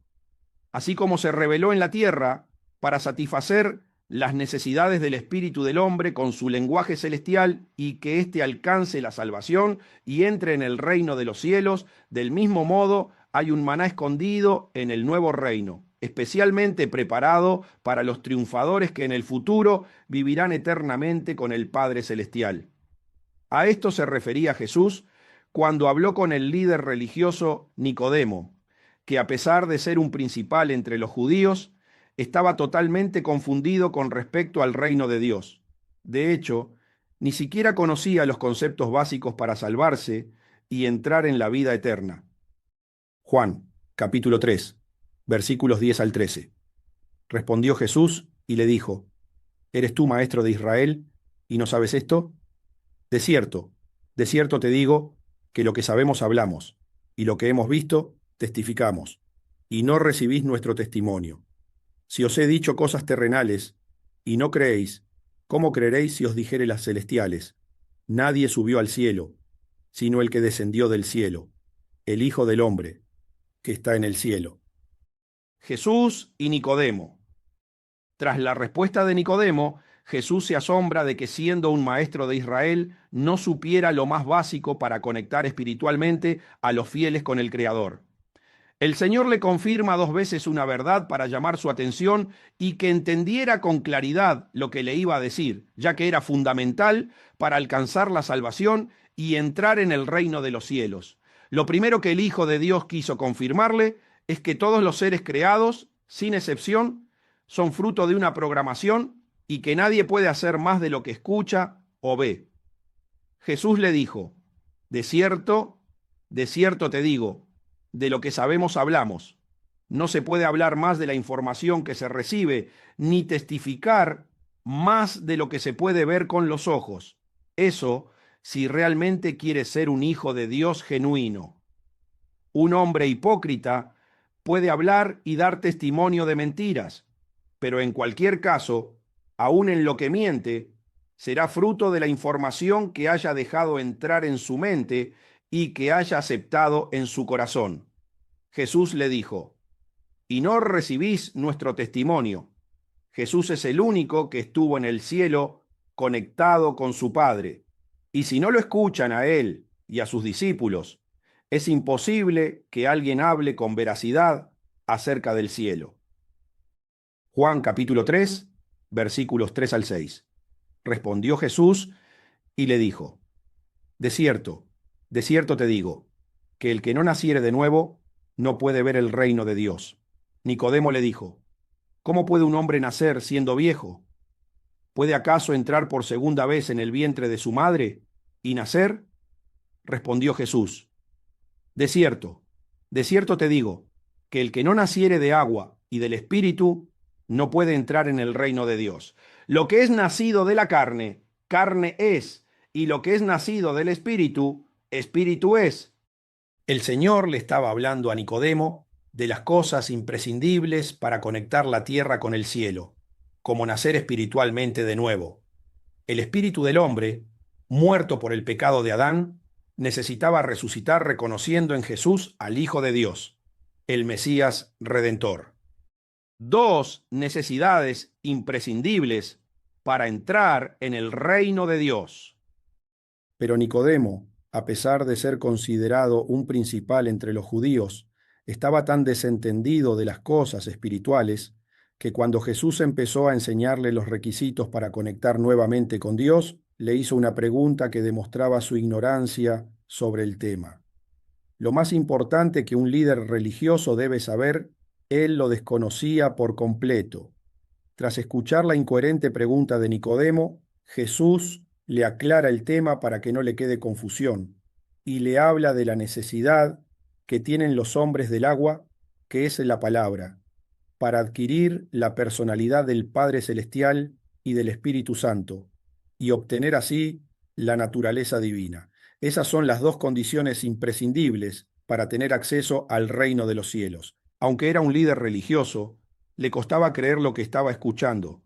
así como se reveló en la tierra para satisfacer las necesidades del espíritu del hombre con su lenguaje celestial y que éste alcance la salvación y entre en el reino de los cielos. Del mismo modo, hay un maná escondido en el nuevo reino, especialmente preparado para los triunfadores que en el futuro vivirán eternamente con el Padre Celestial. A esto se refería Jesús cuando habló con el líder religioso Nicodemo, que a pesar de ser un principal entre los judíos, estaba totalmente confundido con respecto al reino de Dios. De hecho, ni siquiera conocía los conceptos básicos para salvarse y entrar en la vida eterna. Juan, capítulo 3, versículos 10 al 13. Respondió Jesús y le dijo: ¿Eres tú maestro de Israel y no sabes esto? De cierto te digo que lo que sabemos hablamos, y lo que hemos visto testificamos, y no recibís nuestro testimonio. Si os he dicho cosas terrenales, y no creéis, ¿cómo creeréis si os dijere las celestiales? Nadie subió al cielo, sino el que descendió del cielo, el Hijo del Hombre, que está en el cielo. Jesús y Nicodemo. Tras la respuesta de Nicodemo, Jesús se asombra de que siendo un maestro de Israel no supiera lo más básico para conectar espiritualmente a los fieles con el Creador. El Señor le confirma dos veces una verdad para llamar su atención y que entendiera con claridad lo que le iba a decir, ya que era fundamental para alcanzar la salvación y entrar en el reino de los cielos. Lo primero que el Hijo de Dios quiso confirmarle es que todos los seres creados, sin excepción, son fruto de una programación y que nadie puede hacer más de lo que escucha o ve. Jesús le dijo: de cierto te digo, de lo que sabemos hablamos. No se puede hablar más de la información que se recibe, ni testificar más de lo que se puede ver con los ojos. Eso si realmente quiere ser un hijo de Dios genuino. Un hombre hipócrita puede hablar y dar testimonio de mentiras, pero en cualquier caso, aun en lo que miente, será fruto de la información que haya dejado entrar en su mente y que haya aceptado en su corazón. Jesús le dijo: ¿y no recibís nuestro testimonio? Jesús es el único que estuvo en el cielo conectado con su Padre. Y si no lo escuchan a él y a sus discípulos, es imposible que alguien hable con veracidad acerca del cielo. Juan capítulo 3, versículos 3 al 6. Respondió Jesús y le dijo: de cierto te digo, que el que no naciere de nuevo no puede ver el reino de Dios. Nicodemo le dijo: ¿cómo puede un hombre nacer siendo viejo? ¿Puede acaso entrar por segunda vez en el vientre de su madre y nacer? Respondió Jesús: de cierto te digo, que el que no naciere de agua y del Espíritu no puede entrar en el reino de Dios. Lo que es nacido de la carne, carne es, y lo que es nacido del Espíritu, Espíritu es. El Señor le estaba hablando a Nicodemo de las cosas imprescindibles para conectar la tierra con el cielo, como nacer espiritualmente de nuevo. El espíritu del hombre, muerto por el pecado de Adán, necesitaba resucitar reconociendo en Jesús al Hijo de Dios, el Mesías Redentor. Dos necesidades imprescindibles para entrar en el reino de Dios. Pero Nicodemo, a pesar de ser considerado un principal entre los judíos, estaba tan desentendido de las cosas espirituales que cuando Jesús empezó a enseñarle los requisitos para conectar nuevamente con Dios, le hizo una pregunta que demostraba su ignorancia sobre el tema. Lo más importante que un líder religioso debe saber, él lo desconocía por completo. Tras escuchar la incoherente pregunta de Nicodemo, Jesús le aclara el tema para que no le quede confusión y le habla de la necesidad que tienen los hombres del agua, que es la palabra, para adquirir la personalidad del Padre Celestial y del Espíritu Santo y obtener así la naturaleza divina. Esas son las dos condiciones imprescindibles para tener acceso al reino de los cielos. Aunque era un líder religioso, le costaba creer lo que estaba escuchando.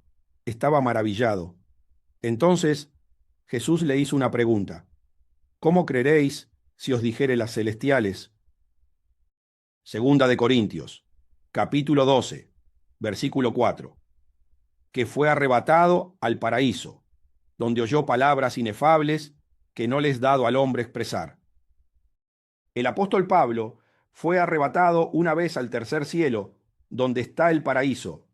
Estaba maravillado. Entonces, Jesús le hizo una pregunta. ¿Cómo creeréis si os dijere las celestiales? Segunda de Corintios, capítulo 12, versículo 4. Que fue arrebatado al paraíso, donde oyó palabras inefables que no les dado al hombre expresar. El apóstol Pablo fue arrebatado una vez al tercer cielo, donde está el paraíso,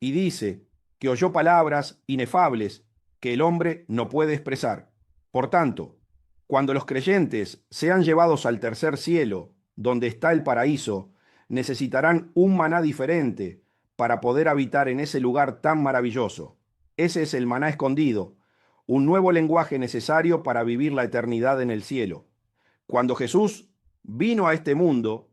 y dice que oyó palabras inefables que el hombre no puede expresar. Por tanto, cuando los creyentes sean llevados al tercer cielo, donde está el paraíso, necesitarán un maná diferente para poder habitar en ese lugar tan maravilloso. Ese es el maná escondido, un nuevo lenguaje necesario para vivir la eternidad en el cielo. Cuando Jesús vino a este mundo,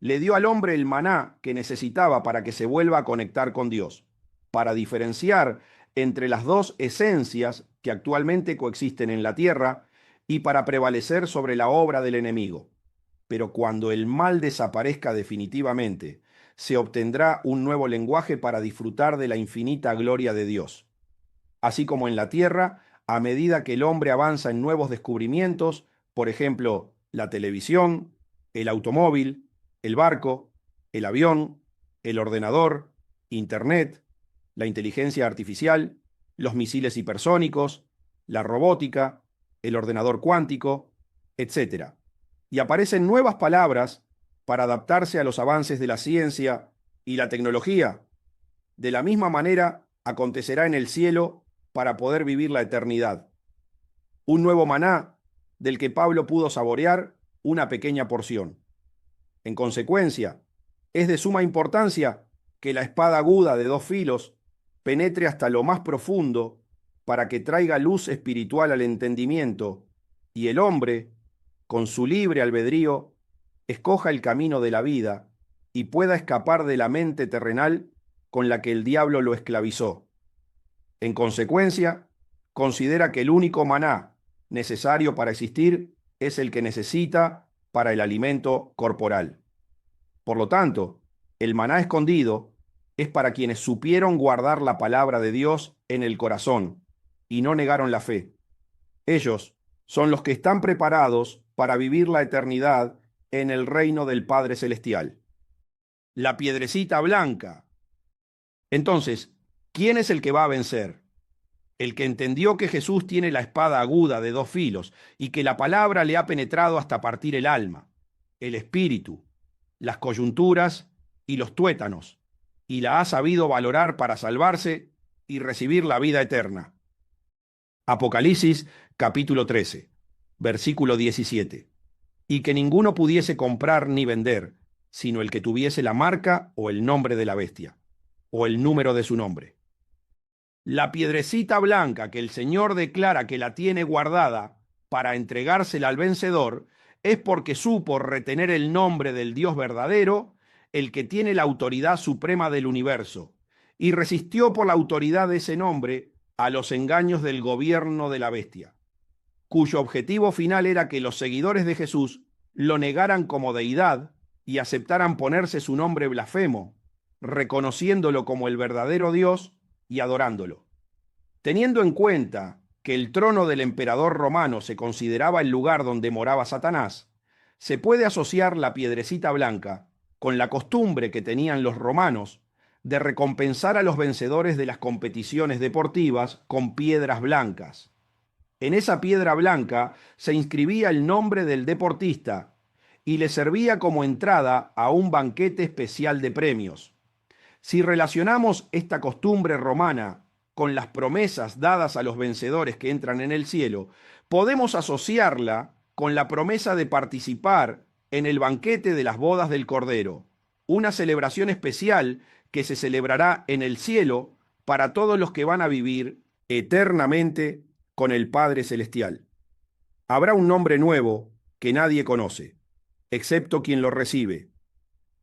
le dio al hombre el maná que necesitaba para que se vuelva a conectar con Dios, para diferenciar entre las dos esencias que actualmente coexisten en la tierra y para prevalecer sobre la obra del enemigo. Pero cuando el mal desaparezca definitivamente, se obtendrá un nuevo lenguaje para disfrutar de la infinita gloria de Dios. Así como en la tierra, a medida que el hombre avanza en nuevos descubrimientos, por ejemplo, la televisión, el automóvil, el barco, el avión, el ordenador, Internet, la inteligencia artificial, los misiles hipersónicos, la robótica, el ordenador cuántico, etc. Y aparecen nuevas palabras para adaptarse a los avances de la ciencia y la tecnología. De la misma manera, acontecerá en el cielo para poder vivir la eternidad. Un nuevo maná del que Pablo pudo saborear una pequeña porción. En consecuencia, es de suma importancia que la espada aguda de dos filos penetre hasta lo más profundo para que traiga luz espiritual al entendimiento y el hombre, con su libre albedrío, escoja el camino de la vida y pueda escapar de la mente terrenal con la que el diablo lo esclavizó. En consecuencia, considera que el único maná necesario para existir es el que necesita para el alimento corporal. Por lo tanto, el maná escondido es para quienes supieron guardar la palabra de Dios en el corazón y no negaron la fe. Ellos son los que están preparados para vivir la eternidad en el reino del Padre Celestial. La piedrecita blanca. Entonces, ¿quién es el que va a vencer? El que entendió que Jesús tiene la espada aguda de dos filos y que la palabra le ha penetrado hasta partir el alma, el espíritu, las coyunturas y los tuétanos, y la ha sabido valorar para salvarse y recibir la vida eterna. Apocalipsis capítulo 13, versículo 17. Y que ninguno pudiese comprar ni vender, sino el que tuviese la marca o el nombre de la bestia, o el número de su nombre. La piedrecita blanca que el Señor declara que la tiene guardada para entregársela al vencedor es porque supo retener el nombre del Dios verdadero, el que tiene la autoridad suprema del universo, y resistió por la autoridad de ese nombre a los engaños del gobierno de la bestia, cuyo objetivo final era que los seguidores de Jesús lo negaran como deidad y aceptaran ponerse su nombre blasfemo, reconociéndolo como el verdadero Dios y adorándolo. Teniendo en cuenta que el trono del emperador romano se consideraba el lugar donde moraba Satanás, se puede asociar la piedrecita blanca con la costumbre que tenían los romanos de recompensar a los vencedores de las competiciones deportivas con piedras blancas. En esa piedra blanca se inscribía el nombre del deportista y le servía como entrada a un banquete especial de premios. Si relacionamos esta costumbre romana con las promesas dadas a los vencedores que entran en el cielo, podemos asociarla con la promesa de participar en el banquete de las bodas del Cordero, una celebración especial que se celebrará en el cielo para todos los que van a vivir eternamente con el Padre Celestial. Habrá un nombre nuevo que nadie conoce, excepto quien lo recibe.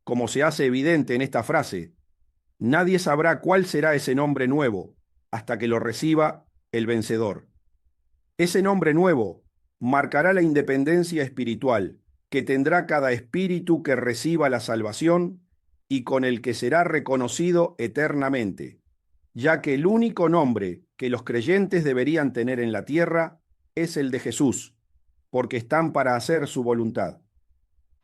Como se hace evidente en esta frase, nadie sabrá cuál será ese nombre nuevo hasta que lo reciba el vencedor. Ese nombre nuevo marcará la independencia espiritual que tendrá cada espíritu que reciba la salvación y con el que será reconocido eternamente, ya que el único nombre que los creyentes deberían tener en la tierra es el de Jesús, porque están para hacer su voluntad.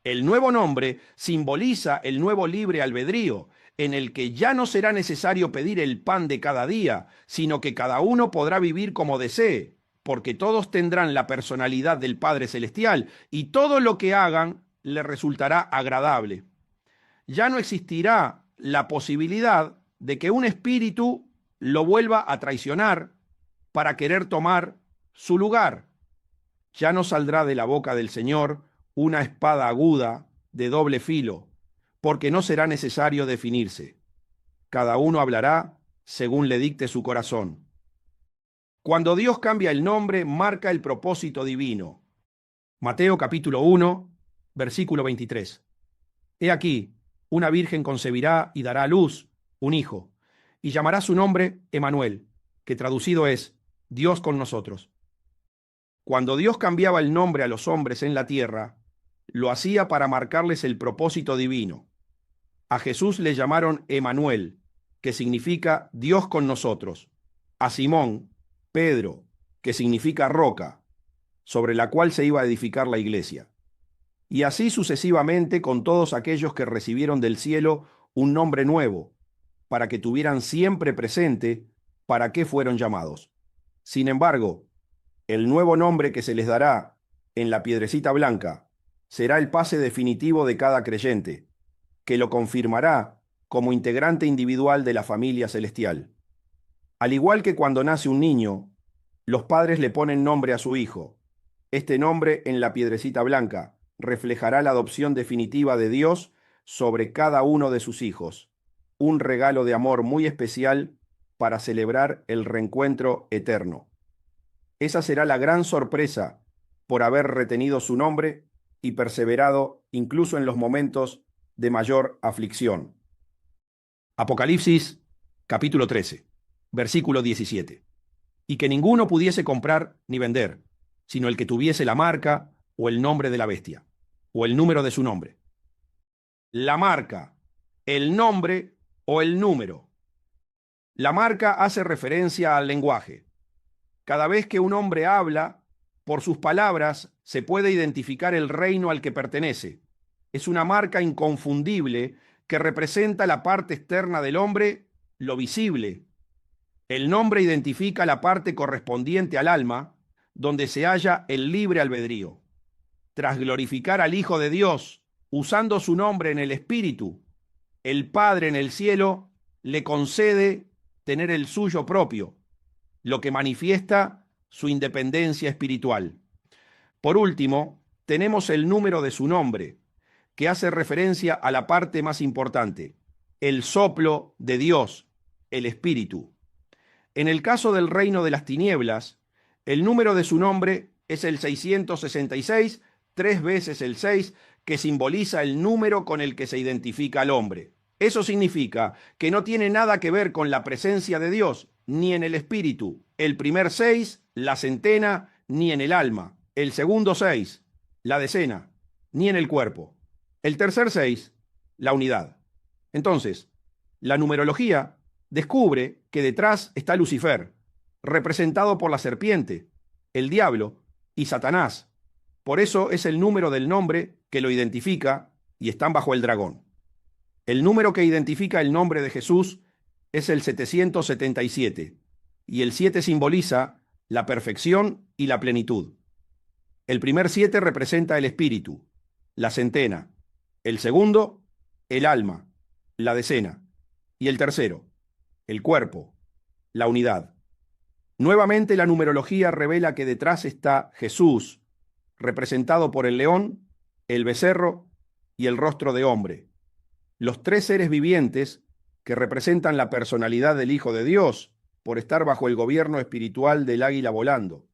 El nuevo nombre simboliza el nuevo libre albedrío, en el que ya no será necesario pedir el pan de cada día, sino que cada uno podrá vivir como desee, porque todos tendrán la personalidad del Padre Celestial y todo lo que hagan le resultará agradable. Ya no existirá la posibilidad de que un espíritu lo vuelva a traicionar para querer tomar su lugar. Ya no saldrá de la boca del Señor una espada aguda de doble filo, porque no será necesario definirse. Cada uno hablará según le dicte su corazón. Cuando Dios cambia el nombre, marca el propósito divino. Mateo capítulo 1, versículo 23. He aquí, una virgen concebirá y dará a luz un hijo, y llamará su nombre Emanuel, que traducido es Dios con nosotros. Cuando Dios cambiaba el nombre a los hombres en la tierra, lo hacía para marcarles el propósito divino. A Jesús le llamaron Emanuel, que significa Dios con nosotros. A Simón, Pedro, que significa roca, sobre la cual se iba a edificar la iglesia. Y así sucesivamente con todos aquellos que recibieron del cielo un nombre nuevo, para que tuvieran siempre presente para qué fueron llamados. Sin embargo, el nuevo nombre que se les dará en la piedrecita blanca será el pase definitivo de cada creyente, que lo confirmará como integrante individual de la familia celestial. Al igual que cuando nace un niño, los padres le ponen nombre a su hijo. Este nombre en la piedrecita blanca reflejará la adopción definitiva de Dios sobre cada uno de sus hijos, un regalo de amor muy especial para celebrar el reencuentro eterno. Esa será la gran sorpresa por haber retenido su nombre y perseverado incluso en los momentos de mayor aflicción. Apocalipsis, capítulo 13, versículo 17. Y que ninguno pudiese comprar ni vender, sino el que tuviese la marca o el nombre de la bestia, o el número de su nombre. La marca, el nombre o el número. La marca hace referencia al lenguaje. Cada vez que un hombre habla, por sus palabras se puede identificar el reino al que pertenece. Es una marca inconfundible que representa la parte externa del hombre, lo visible. El nombre identifica la parte correspondiente al alma, donde se halla el libre albedrío. Tras glorificar al Hijo de Dios, usando su nombre en el Espíritu, el Padre en el cielo le concede tener el suyo propio, lo que manifiesta su independencia espiritual. Por último, tenemos el número de su nombre, que hace referencia a la parte más importante, el soplo de Dios, el Espíritu. En el caso del reino de las tinieblas, el número de su nombre es el 666, 3 veces el 6, que simboliza el número con el que se identifica al hombre. Eso significa que no tiene nada que ver con la presencia de Dios, ni en el espíritu. El primer 6, la centena, ni en el alma. El segundo 6, la decena, ni en el cuerpo. El tercer 6, la unidad. Entonces, la numerología descubre que detrás está Lucifer, representado por la serpiente, el diablo y Satanás. Por eso es el número del nombre que lo identifica y están bajo el dragón. El número que identifica el nombre de Jesús es el 777, y el 7 simboliza la perfección y la plenitud. El primer 7 representa el espíritu, la centena; el segundo, el alma, la decena; y el tercero, el cuerpo, la unidad. Nuevamente la numerología revela que detrás está Jesús, representado por el león, el becerro y el rostro de hombre, los tres seres vivientes que representan la personalidad del Hijo de Dios por estar bajo el gobierno espiritual del águila volando.